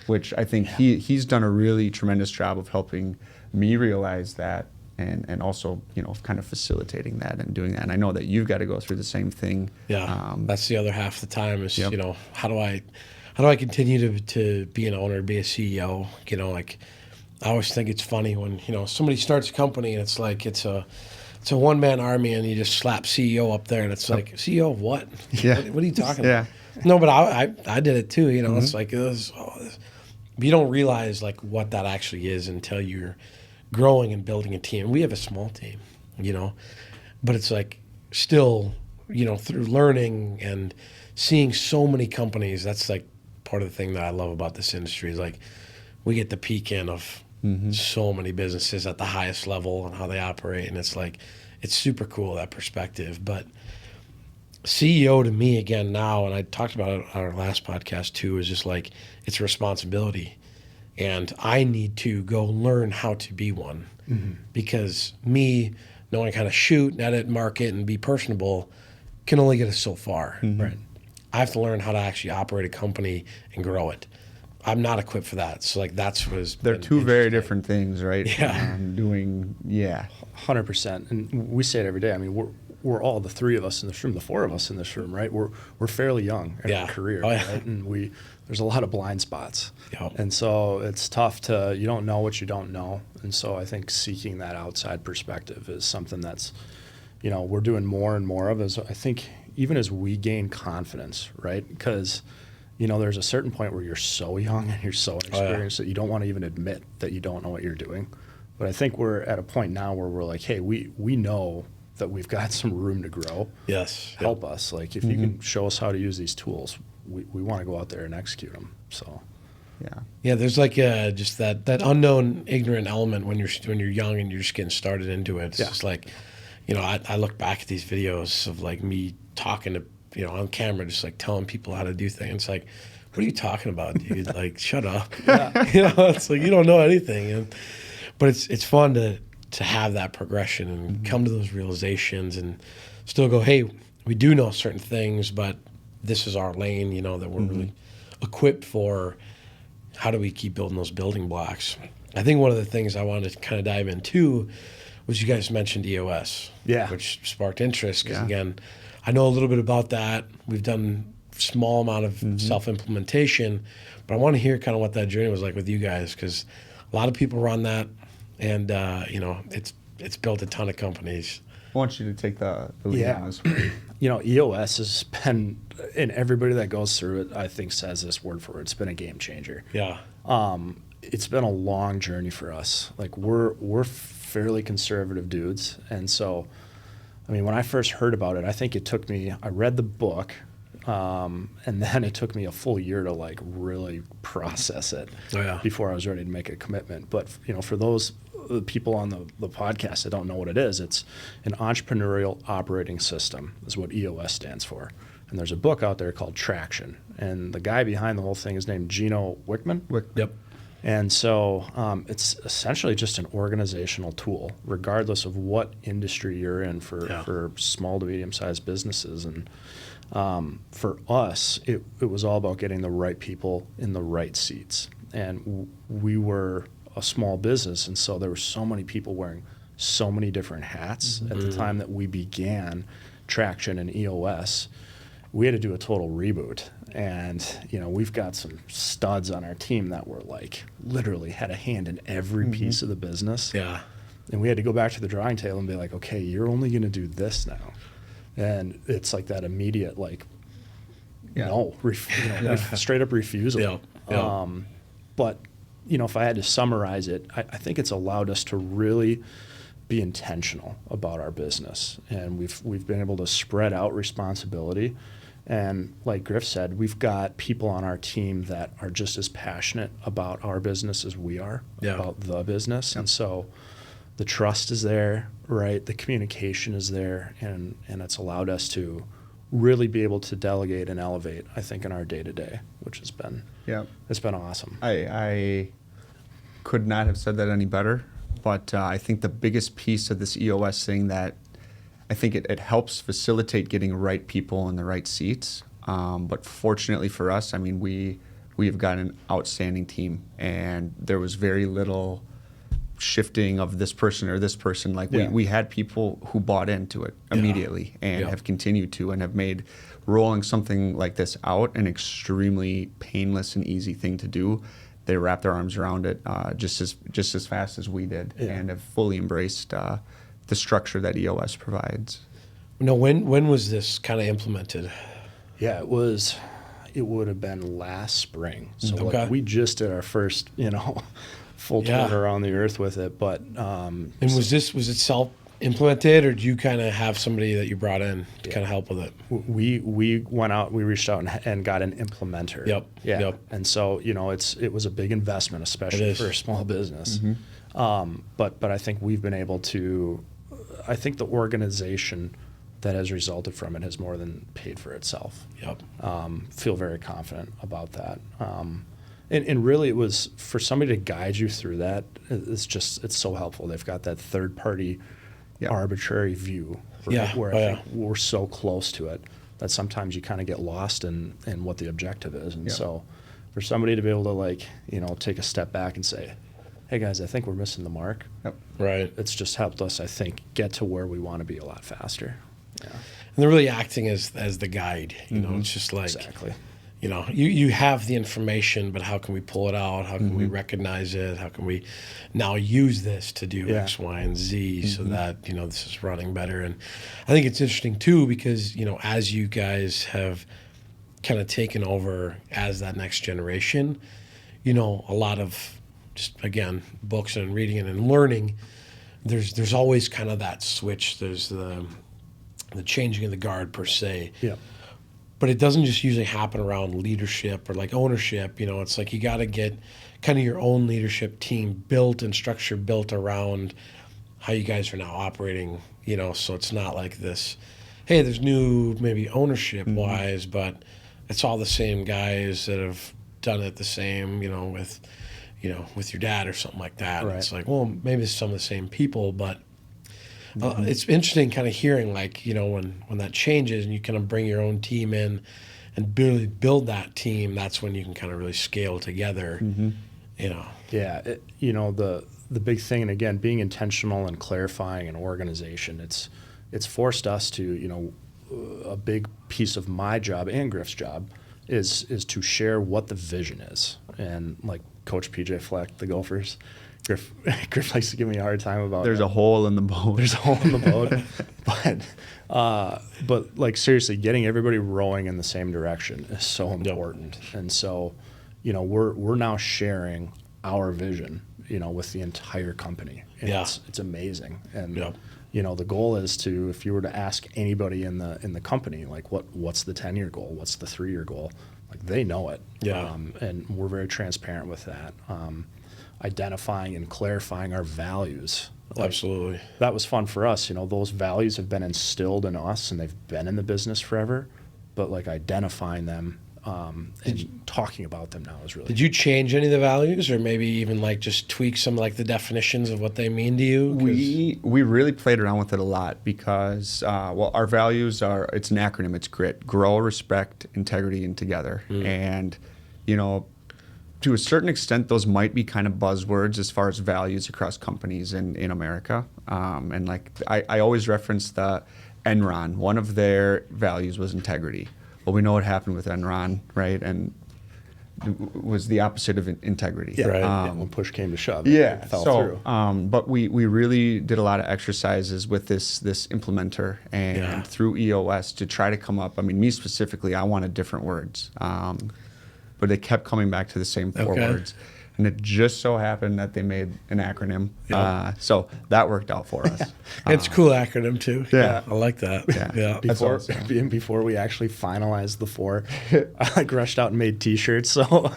Which I think he's done a really tremendous job of helping me realize that. And also, kind of facilitating that and doing that. And I know that you've got to go through the same thing. Yeah, that's the other half of the time is, how do I continue to be an owner, be a CEO? I always think it's funny when, somebody starts a company and it's a one-man army and you just slap CEO up there and it's CEO of what? Yeah. What are you talking about? No, but I did it too. It's it was, but you don't realize what that actually is until you're growing and building a team. We have a small team, but it's still, through learning and seeing so many companies, that's part of the thing that I love about this industry is we get the peek in of so many businesses at the highest level and how they operate. And it's it's super cool, that perspective. But CEO to me again now, and I talked about it on our last podcast too, is just it's a responsibility. And I need to go learn how to be one because me knowing how to shoot and edit, market, and be personable can only get us so far. Right? I have to learn how to actually operate a company and grow it. I'm not equipped for that. So that's what they're two very different things, right? Yeah. 100%. And we say it every day. We're all, the three of us in this room, the four of us in this room, right? We're fairly young in our career, right? And there's a lot of blind spots. Yep. And so it's tough you don't know what you don't know. And so I think seeking that outside perspective is something that's, we're doing more and more of, as I think even as we gain confidence, right? Because, there's a certain point where you're so young and you're so inexperienced that you don't want to even admit that you don't know what you're doing. But I think we're at a point now where we're hey, we know that we've got some room to grow. Yes. Help us. If you can show us how to use these tools, we want to go out there and execute them. So, yeah. There's just that unknown, ignorant element when you're young and you're just getting started into it. It's just I look back at these videos of me talking to on camera, just telling people how to do things. It's what are you talking about, dude? Shut up. It's you don't know anything. But it's fun to to have that progression and come to those realizations and still go, hey, we do know certain things, but this is our lane, you know, that we're really equipped for. How do we keep building those building blocks? I think one of the things I wanted to kind of dive into was you guys mentioned EOS, which sparked interest because, again, I know a little bit about that. We've done a small amount of self-implementation, but I want to hear kind of what that journey was like with you guys because a lot of people run that, and, you know, it's built a ton of companies. I want you to take the lead on this one. You know, EOS has been, and everybody that goes through it, I think, says this word for it. It's been a game changer. Yeah. It's been a long journey for us. Like we're fairly conservative dudes, and so, I mean, when I first heard about it, I think it took me. I read the book, and then it took me a full year to like really process it before I was ready to make a commitment. But you know, for those people on the podcast that don't know what it is, it's an entrepreneurial operating system is what EOS stands for. And there's a book out there called Traction, and the guy behind the whole thing is named Gino Wickman. Yep. And so it's essentially just an organizational tool, regardless of what industry you're in for small to medium-sized businesses. And for us, it was all about getting the right people in the right seats. And we were a small business, and so there were so many people wearing so many different hats at the time that we began Traction and EOS. We had to do a total reboot, and you know, we've got some studs on our team that were like literally had a hand in every piece of the business. Yeah. And we had to go back to the drawing table and be like, okay, you're only going to do this now. And it's like that immediate like straight up refusal. But you know, if I had to summarize it, I think it's allowed us to really be intentional about our business, and we've been able to spread out responsibility. And like Griff said, we've got people on our team that are just as passionate about our business as we are about the business. And so the trust is there, right? The communication is there, and it's allowed us to really be able to delegate and elevate, I think, in our day-to-day, which has been it's been awesome. I could not have said that any better, but I think the biggest piece of this EOS thing that I think it helps facilitate getting right people in the right seats. But fortunately for us, I mean, we have got an outstanding team, and there was very little shifting of this person or this person. Like we had people who bought into it immediately and have continued to, and have made rolling something like this out an extremely painless and easy thing to do. They wrapped their arms around it just as fast as we did, and have fully embraced the structure that EOS provides. No, when was this kind of implemented? Yeah, it would have been last spring. So like, we just did our first, full turn around the earth with it. But and was it self-implemented, or did you kind of have somebody that you brought in to kind of help with it? We went out, we reached out and got an implementer. Yep. And so it was a big investment, especially for a small business. But I think we've been able to. I think the organization that has resulted from it has more than paid for itself. Feel very confident about that. And really, it was for somebody to guide you through that. It's so helpful. They've got that third party, arbitrary view, right? Where I think we're so close to it that sometimes you kind of get lost in what the objective is. And so, for somebody to be able to take a step back and say, hey guys, I think we're missing the mark. Right. It's just helped us, I think, get to where we want to be a lot faster. And they're really acting as the guide. It's just like exactly. You have the information, but how can we pull it out? How can we recognize it? How can we now use this to do X, Y, and Z so that this is running better? And I think it's interesting too because as you guys have kind of taken over as that next generation, a lot of just again books and reading and learning. There's always kind of that switch. There's the changing of the guard per se. But it doesn't just usually happen around leadership or like ownership. It's like you got to get kind of your own leadership team built and structure built around how you guys are now operating. So it's not like this, hey, there's new maybe ownership wise, but it's all the same guys that have done it the same, with with your dad or something like that. Right. It's like, well, maybe it's some of the same people, but it's interesting kind of hearing like, when that changes and you kind of bring your own team in and build that team, that's when you can kind of really scale together, Yeah, the big thing, and again, being intentional and clarifying an organization, it's forced us to, a big piece of my job and Griff's job is to share what the vision is. And like Coach PJ Fleck, the Gophers, Griff likes to give me a hard time about There's a hole in the boat. There's a hole in the boat. But like seriously, getting everybody rowing in the same direction is so important. And so, we're now sharing our vision, with the entire company. And it's amazing. And the goal is to, if you were to ask anybody in the company, like what's the 10-year goal, what's the 3-year goal, like they know it. And we're very transparent with that. Identifying and clarifying our values. Absolutely. That was fun for us. Those values have been instilled in us and they've been in the business forever, but like identifying them and talking about them now is really. Did you change any of the values or maybe even like just tweak some like the definitions of what they mean to you? We really played around with it a lot because, our values it's an acronym, it's GRIT, grow, respect, integrity, and together. And, to a certain extent, those might be kind of buzzwords as far as values across companies in America. And like I always reference the Enron. One of their values was integrity. Well, we know what happened with Enron, right? And it was the opposite of integrity. Yeah, right. When push came to shove, it fell through. through. But we really did a lot of exercises with this implementer and through EOS to try to come up. I mean, me specifically, I wanted different words. But they kept coming back to the same 4 words. And it just so happened that they made an acronym. So that worked out for us. It's a cool acronym too. Yeah. I like that. Yeah. Before we actually finalized the 4, I rushed out and made T-shirts. So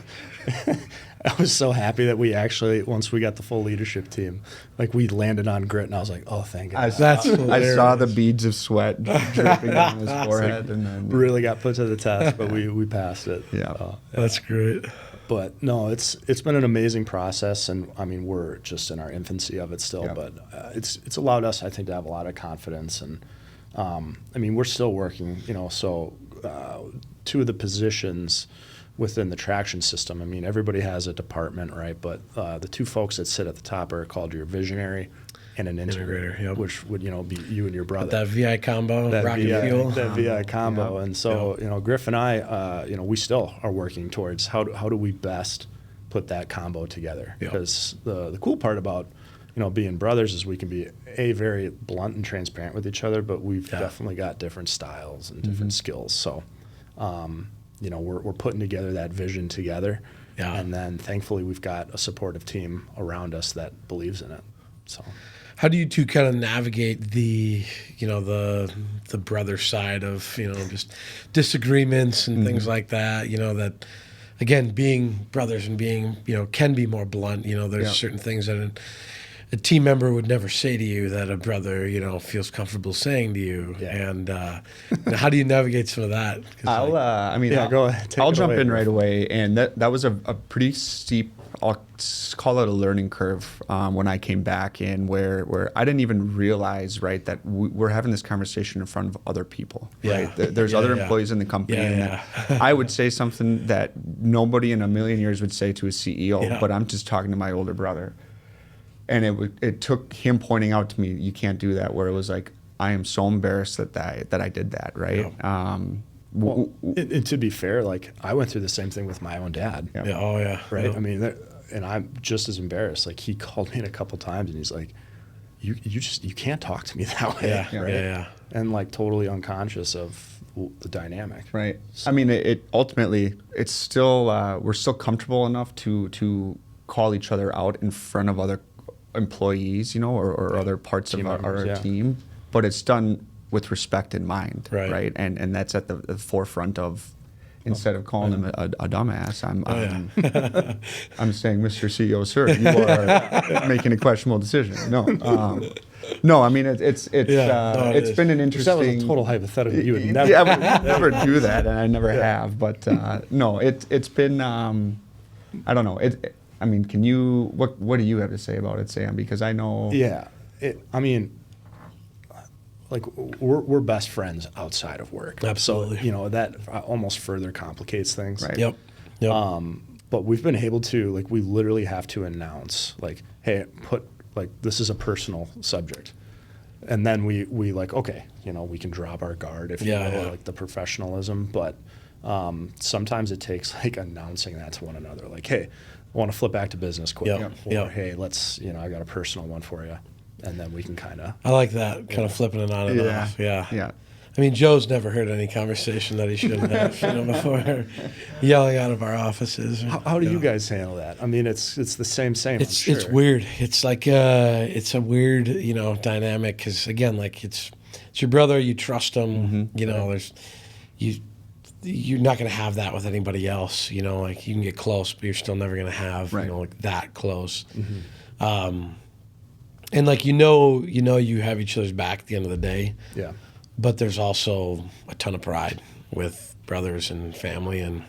I was so happy that we actually, once we got the full leadership team, like we landed on GRIT, and I was like, oh, thank God. I saw the beads of sweat dripping down his forehead, and then really got put to the test, but we passed it. That's great. But no, it's been an amazing process, and I mean we're just in our infancy of it still. But it's allowed us, I think, to have a lot of confidence, and I mean we're still working. So 2 of the positions within the traction system. I mean, everybody has a department, right? But the 2 folks that sit at the top are called your visionary and an integrator, which would be you and your brother. That VI combo, rocket fuel. That VI combo. And so Griff and I, we still are working towards how do we best put that combo together? Because the cool part about being brothers is we can be very blunt and transparent with each other, but we've definitely got different styles and different skills. So. We're putting together that vision together, and then thankfully we've got a supportive team around us that believes in it. So, how do you 2 kind of navigate the brother side of just disagreements and things like that? That again, being brothers and being can be more blunt. There's certain things that a team member would never say to you that a brother, feels comfortable saying to you. And how do you navigate some of that? Go ahead. I'll jump in right away. And that was a pretty steep, I'll call it a learning curve when I came back in where I didn't even realize, right, that we're having this conversation in front of other people. Right? There's other employees in the company. And I would say something that nobody in a million years would say to a CEO, but I'm just talking to my older brother. And it took him pointing out to me, you can't do that, where it was like, I am so embarrassed that I did that, right? And to be fair, like I went through the same thing with my own dad. Right? I mean, and I'm just as embarrassed. Like he called me in a couple times and he's like, you can't talk to me that way. Right? And like totally unconscious of the dynamic. Right. So, I mean, it ultimately, it's still, we're still comfortable enough to call each other out in front of other employees, or other parts of our team, but it's done with respect in mind, right? And that's at the forefront of, instead of calling him a dumbass, I'm saying, Mr. CEO, sir, you are making a questionable decision. No, I mean it's been an interesting. That was a total hypothetical. You would never. Yeah, I would never do that, and I never have. But no, it's been. I don't know. I mean, can you, what do you have to say about it, Sam? Because I know. Yeah. I mean, like we're best friends outside of work. Absolutely. So, you know, that almost further complicates things. Right. Yep. But we've been able to, like, we literally have to announce, like, hey, this is a personal subject. And then we like, okay, you know, we can drop our guard if you will, like the professionalism. But sometimes it takes like announcing that to one another. Like, hey, I want to flip back to business quick. Or, hey, let's, you know, I got a personal one for you. And then we can kind of. I like that, kind of flipping it on and off. Yeah. I mean, Joe's never heard any conversation that he shouldn't have, you know, before yelling out of our offices. How do you guys handle that? I mean, it's the same. It's weird. It's like it's a weird, you know, dynamic because again, like it's your brother. You trust him. You know, you're not going to have that with anybody else. You know, like you can get close, but you're still never going to have you know like that close. And like you know you have each other's back at the end of the day. Yeah. But there's also a ton of pride with brothers and family and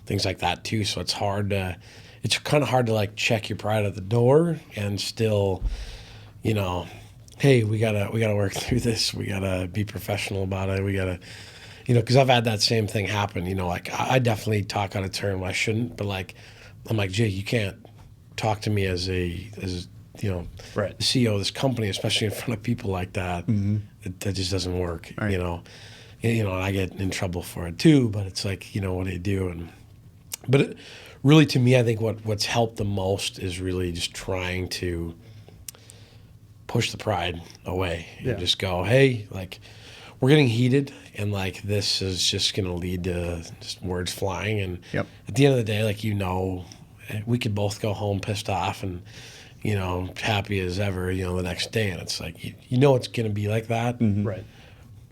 things like that too. So it's it's kind of hard to like check your pride at the door and still, you know, hey, we gotta work through this. We gotta be professional about it. We gotta, you know, because I've had that same thing happen. You know, like I definitely talk out of turn when I shouldn't. But like, I'm like, Jay, you can't talk to me as you know, the CEO of this company, especially in front of people like that. That just doesn't work, you know. And I get in trouble for it too. But it's like, you know, what do you do? But really, to me, I think what's helped the most is really just trying to push the pride away and just go, hey, like we're getting heated, and like this is just going to lead to just words flying. And at the end of the day, like, you know, we could both go home pissed off and, you know, happy as ever, you know, the next day. And it's like, you know, it's going to be like that. Right.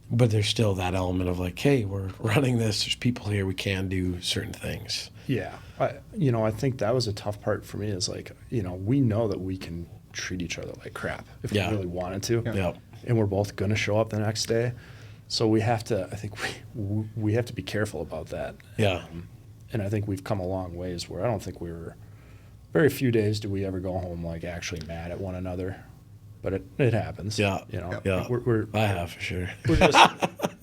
But there's still that element of like, hey, we're running this. There's people here. We can do certain things. Yeah. I think that was a tough part for me is like, you know, we know that we can treat each other like crap if we really wanted to. Yeah. And we're both going to show up the next day. So we have to, I think we have to be careful about that. Yeah. And I think we've come a long ways where I don't think very few days do we ever go home like actually mad at one another, but it happens. Yeah, you know. Yeah, I have for sure.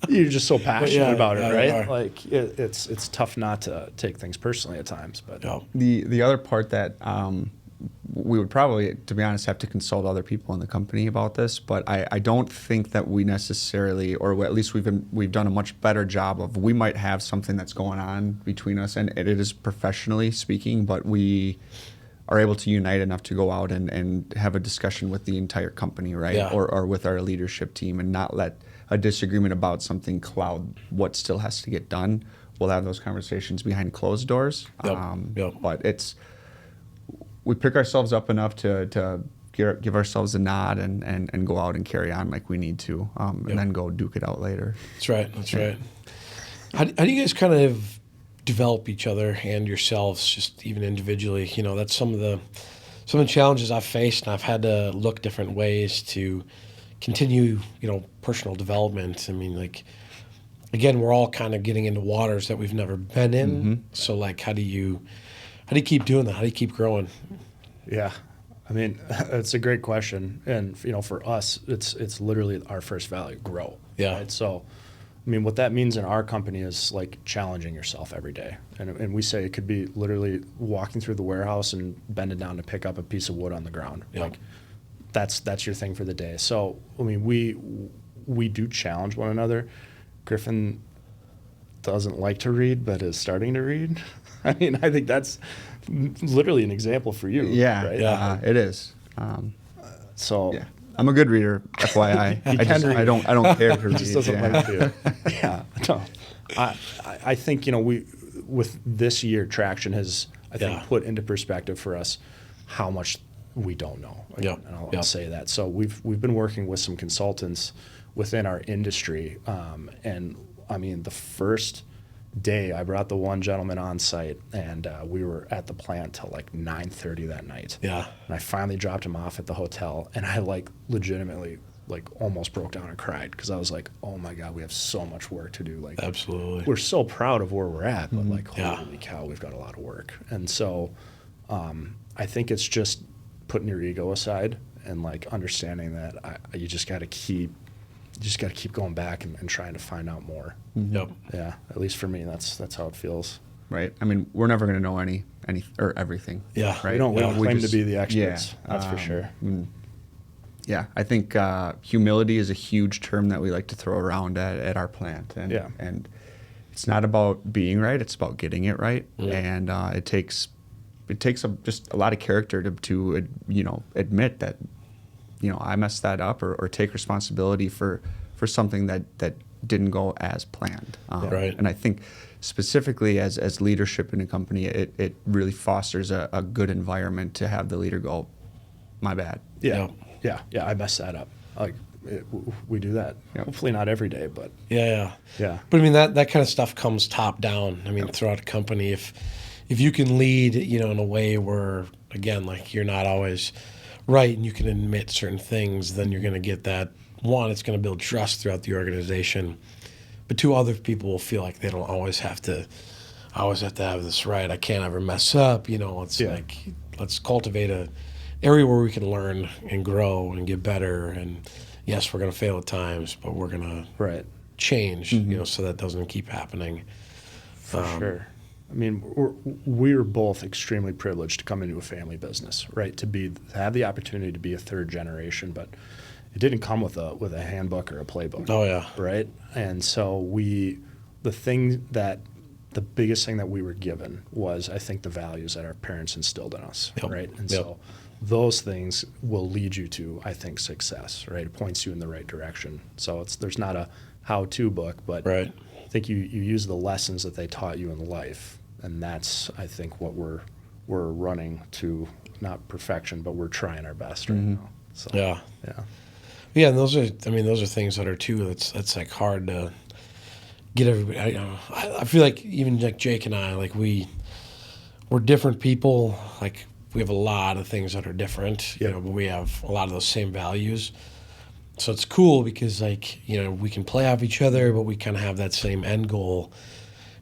You're just so passionate about it, right? are. Like it's tough not to take things personally at times. But the other part that we would probably, to be honest, have to consult other people in the company about this. But I don't think that we necessarily, or at least we've done a much better job of. We might have something that's going on between us, and it is professionally speaking, but we are able to unite enough to go out and have a discussion with the entire company, right? Yeah. Or with our leadership team, and not let a disagreement about something cloud what still has to get done. We'll have those conversations behind closed doors. But we pick ourselves up enough to give ourselves a nod and go out and carry on like we need to, and then go duke it out later. That's right. How do you guys kind of develop each other and yourselves, just even individually? You know, that's some of the challenges I've faced, and I've had to look different ways to continue, you know, personal development. I mean, like, again, we're all kind of getting into waters that we've never been in. So like, how do you keep doing that? How do you keep growing? Yeah. I mean, it's a great question. And, you know, for us, it's literally our first value, grow. Yeah. Right? So, I mean, what that means in our company is like challenging yourself every day. And we say it could be literally walking through the warehouse and bending down to pick up a piece of wood on the ground. Yeah. Like that's your thing for the day. So, I mean, we do challenge one another. Griffin doesn't like to read, but is starting to read. I mean, I think that's literally an example for you. Yeah, right? Yeah, it is. So yeah. I'm a good reader, FYI. I don't care to read. He just doesn't like to. Yeah. No. I think, you know, with this year, traction has, I think, put into perspective for us how much we don't know. Yeah. And I'll say that. So we've been working with some consultants within our industry, and I mean, the first day I brought the one gentleman on site, and we were at the plant till like 9:30 that night. Yeah. And I finally dropped him off at the hotel, and I like legitimately like almost broke down and cried because I was like, oh my God, we have so much work to do. Like, absolutely, we're so proud of where we're at, but like, holy cow, we've got a lot of work. And so I think it's just putting your ego aside and like understanding that you just got to keep going back and trying to find out more. Yep. Yeah, at least for me, that's how it feels. Right. I mean, we're never going to know any or everything. Yeah. Right. We don't claim just- to be the experts. Yeah, That's for sure. Yeah, I think humility is a huge term that we like to throw around at our plant, and Yeah. and it's not about being right; it's about getting it right, and it takes just a lot of character to admit that I messed that up or take responsibility for something that didn't go as planned. Right. And I think specifically as leadership in a company, it really fosters a good environment to have the leader go, my bad. Yeah. I messed that up. We do that. Yep. Hopefully not every day, but Yeah. yeah. But I mean, that kind of stuff comes top down. I mean, throughout a company, if you can lead, in a way where, again, like you're not always right and you can admit certain things, then you're going to get that. One, it's going to build trust throughout the organization. But two, other people will feel like they don't always have to have this right. I can't ever mess up. It's like, let's cultivate a area where we can learn and grow and get better. And yes, we're going to fail at times, but we're going to change, so that doesn't keep happening. For sure. I mean, we're both extremely privileged to come into a family business, right? To have the opportunity to be a third generation, but it didn't come with a handbook or a playbook. Oh yeah. Right. And so the biggest thing that we were given was, I think, the values that our parents instilled in us. Yep. Right. And Yep. so those things will lead you to, I think, success, right? It points you in the right direction. So there's not a how-to book, but Right. I think you use the lessons that they taught you in life, and that's, I think, what we're running to, not perfection, but we're trying our best right now. So, Yeah. yeah. And those are things that are too. That's like hard to get everybody. I feel like even like Jake and I, like we're different people. Like we have a lot of things that are different, but we have a lot of those same values. So it's cool because like, we can play off each other, but we kind of have that same end goal.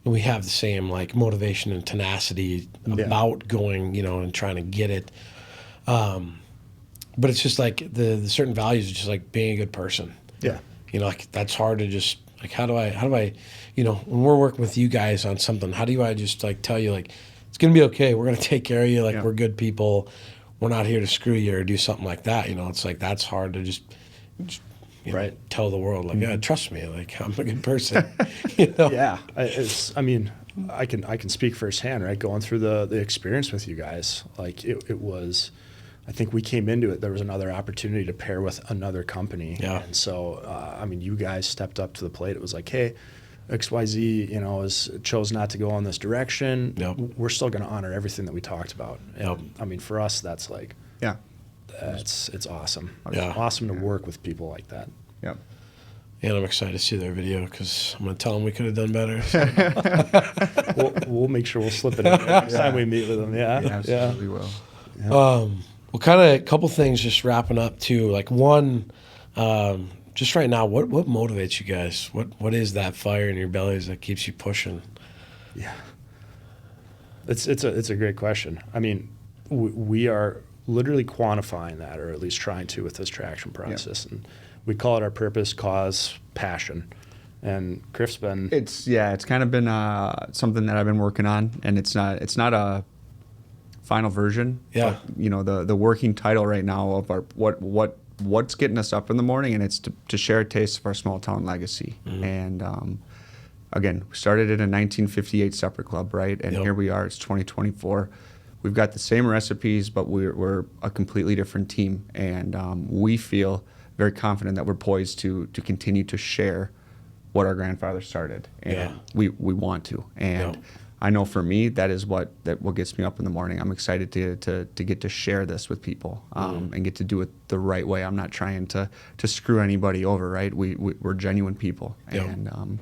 And we have the same like motivation and tenacity about going, and trying to get it. But it's just like the certain values are just like being a good person. Yeah. Like that's hard to just like, how do I, when we're working with you guys on something, how do I just like tell you like, it's going to be okay. We're going to take care of you. Like we're good people. We're not here to screw you or do something like that. It's like, that's hard to just tell the world like, yeah, trust me. Like I'm a good person. Yeah. I mean, I can speak firsthand, right? Going through the experience with you guys, like it was, I think we came into it, there was another opportunity to pair with another company. Yeah. And so, I mean, you guys stepped up to the plate. It was like, hey, XYZ, chose not to go in this direction. Yep. We're still going to honor everything that we talked about. And Yep. I mean, for us, that's like, it's awesome. Yeah. It's awesome to work with people like that. Yep. And I'm excited to see their video because I'm going to tell them we could have done better. We'll make sure we'll slip it in there next time we meet with them. Yeah. Absolutely will. Well, kind of a couple things just wrapping up too. Like one, just right now, what motivates you guys? What is that fire in your bellies that keeps you pushing? Yeah. It's a great question. I mean, we are literally quantifying that, or at least trying to, with this traction process. And we call it our purpose, cause, passion. And Griff's been... It's kind of been something that I've been working on, and it's not a final version. Yeah. But, the working title right now of our what's getting us up in the morning, and it's to share a taste of our small town legacy. Mm-hmm. And again, we started in a 1958 separate club, right? And here we are. It's 2024. We've got the same recipes, but we're a completely different team, and we feel very confident that we're poised to continue to share what our grandfather started, and we want to. And I know for me, that is what gets me up in the morning. I'm excited to get to share this with people and get to do it the right way. I'm not trying to screw anybody over, right? We're genuine people, and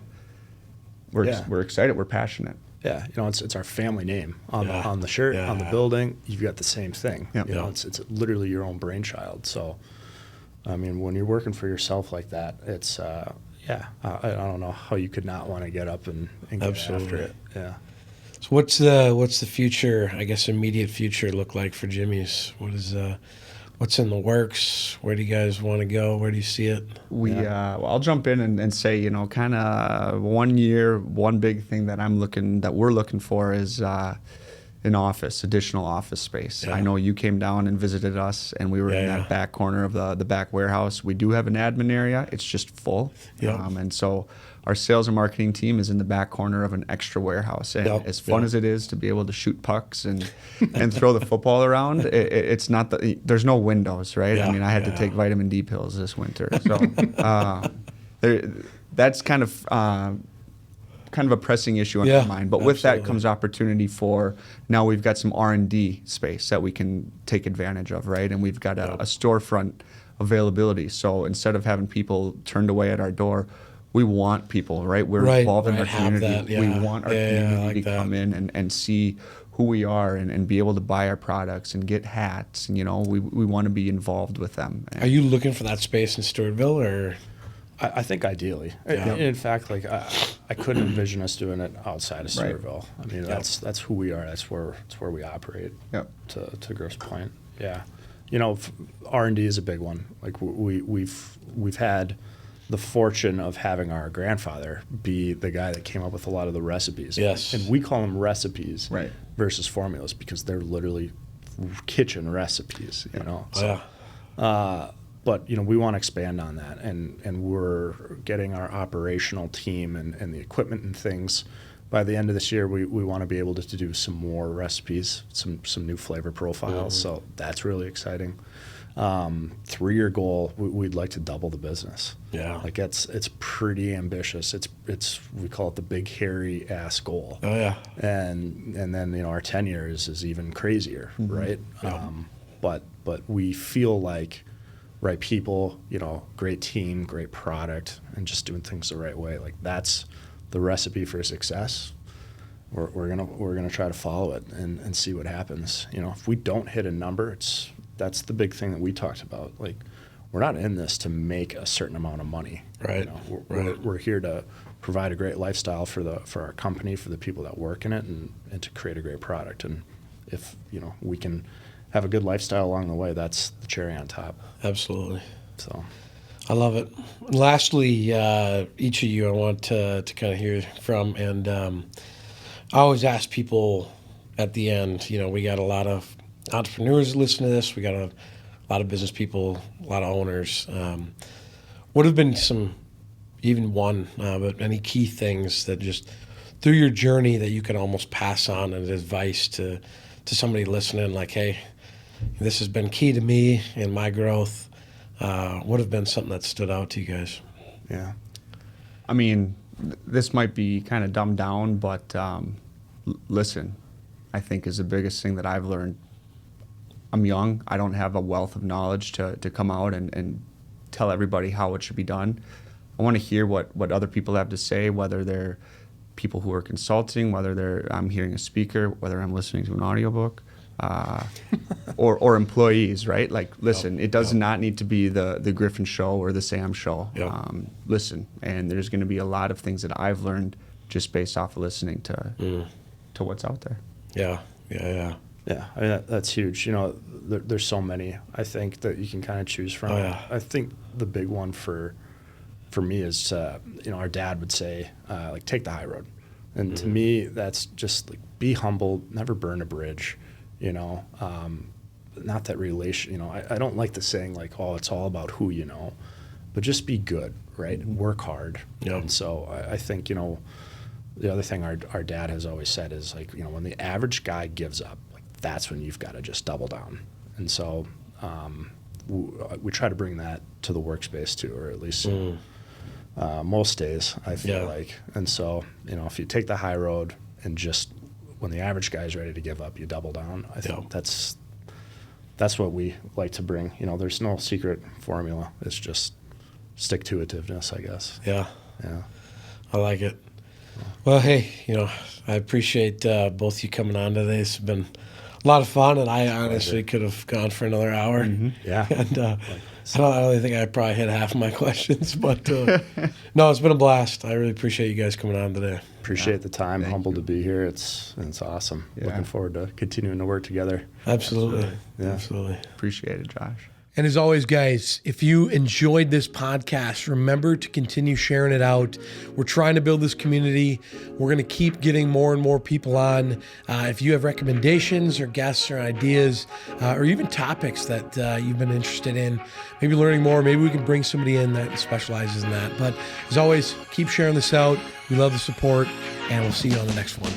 we're excited. We're passionate. Yeah, it's our family name on the shirt, on the building. You've got the same thing. Yep. It's literally your own brainchild. So, I mean, when you're working for yourself like that, it's I don't know how you could not want to get up and get after it. Yeah. So what's the future, I guess, immediate future look like for Jimmy's? What's in the works? Where do you guys want to go? Where do you see it? Well, I'll jump in and say, you know, kind of one big thing that we're looking for is additional office space. Yeah. I know you came down and visited us, and we were in that back corner of the back warehouse. We do have an admin area. It's just full. Yeah. And so our sales and marketing team is in the back corner of an extra warehouse. And as fun as it is to be able to shoot pucks and throw the football around, it's not there's no windows, right? Yeah. I mean, I had to take vitamin D pills this winter. So that's kind of a pressing issue on my mind. But with that comes opportunity for, now we've got some R&D space that we can take advantage of, right? And we've got a storefront availability. So instead of having people turned away at our door, we want people, right? We're involved in our community. We want our community to come in and see who we are and be able to buy our products and get hats. And, you know, we want to be involved with them. Are you looking for that space in Stewartville, or? I think ideally. In fact, like I couldn't envision us doing it outside of Stewartville. I mean, that's who we are. That's where we operate. Yep. To Griff's point, yeah. You know, R&D is a big one. Like we've had the fortune of having our grandfather be the guy that came up with a lot of the recipes. Yes. And we call them recipes versus formulas because they're literally kitchen recipes. You know. So, but, you know, we want to expand on that, and we're getting our operational team and the equipment and things. By the end of this year, we want to be able to do some more recipes, some new flavor profiles. So that's really exciting. 3-year goal, we'd like to double the business. Yeah. Like it's pretty ambitious. It's we call it the big hairy ass goal. Oh yeah. And then, you know, our 10 years is even crazier, right? Yeah. But we feel like right people, you know, great team, great product, and just doing things the right way. Like that's the recipe for success. We're gonna try to follow it and see what happens. You know, if we don't hit a number, that's the big thing that we talked about. Like, we're not in this to make a certain amount of money. Right. You know, we're here to provide a great lifestyle for our company, for the people that work in it, and to create a great product. And if, you know, we can have a good lifestyle along the way, that's the cherry on top. Absolutely. So I love it. Lastly, each of you I want to kind of hear from, and I always ask people at the end, you know, we got a lot of entrepreneurs listen to this, we got a lot of business people, a lot of owners. What have been but any key things that just through your journey that you can almost pass on as advice to somebody listening, like, hey, this has been key to me in my growth? What have been something that stood out to you guys? Yeah. I mean, this might be kind of dumbed down, but listen, I think is the biggest thing that I've learned. I'm young. I don't have a wealth of knowledge to come out and tell everybody how it should be done. I want to hear what other people have to say, whether they're people who are consulting, whether I'm hearing a speaker, whether I'm listening to an audiobook. Or employees, right? Like, listen, it does not need to be the Griffin show or the Sam show. Listen, and there's going to be a lot of things that I've learned just based off of listening to what's out there. Yeah. I mean, that's huge. You know, there's so many, I think, that you can kind of choose from. I think the big one for me is, you know, our dad would say, like, take the high road. And to me, that's just like, be humble, never burn a bridge. You know, not that relation, you know, I don't like the saying like, oh, it's all about who you know, but just be good, right? And work hard. Yep. And so I think, you know, the other thing our dad has always said is like, you know, when the average guy gives up, like that's when you've got to just double down. And so we try to bring that to the workspace too, or at least most days, I feel like. And so, you know, if you take the high road and just, when the average guy is ready to give up, you double down. I think that's what we like to bring. You know, there's no secret formula. It's just stick-to-itiveness, I guess. Yeah. Yeah. I like it. Well, hey, you know, I appreciate both you coming on today. It's been a lot of fun, and I honestly could have gone for another hour. Yeah. And I don't think I probably hit half of my questions, but no, it's been a blast. I really appreciate you guys coming on today. appreciate the time. Humbled to be here. It's awesome. Yeah. Looking forward to continuing to work together. Absolutely. Yeah. Absolutely. Appreciate it, Josh. And as always, guys, if you enjoyed this podcast, remember to continue sharing it out. We're trying to build this community. We're going to keep getting more and more people on. If you have recommendations or guests or ideas or even topics that you've been interested in, maybe learning more, maybe we can bring somebody in that specializes in that. But as always, keep sharing this out. We love the support, and we'll see you on the next one.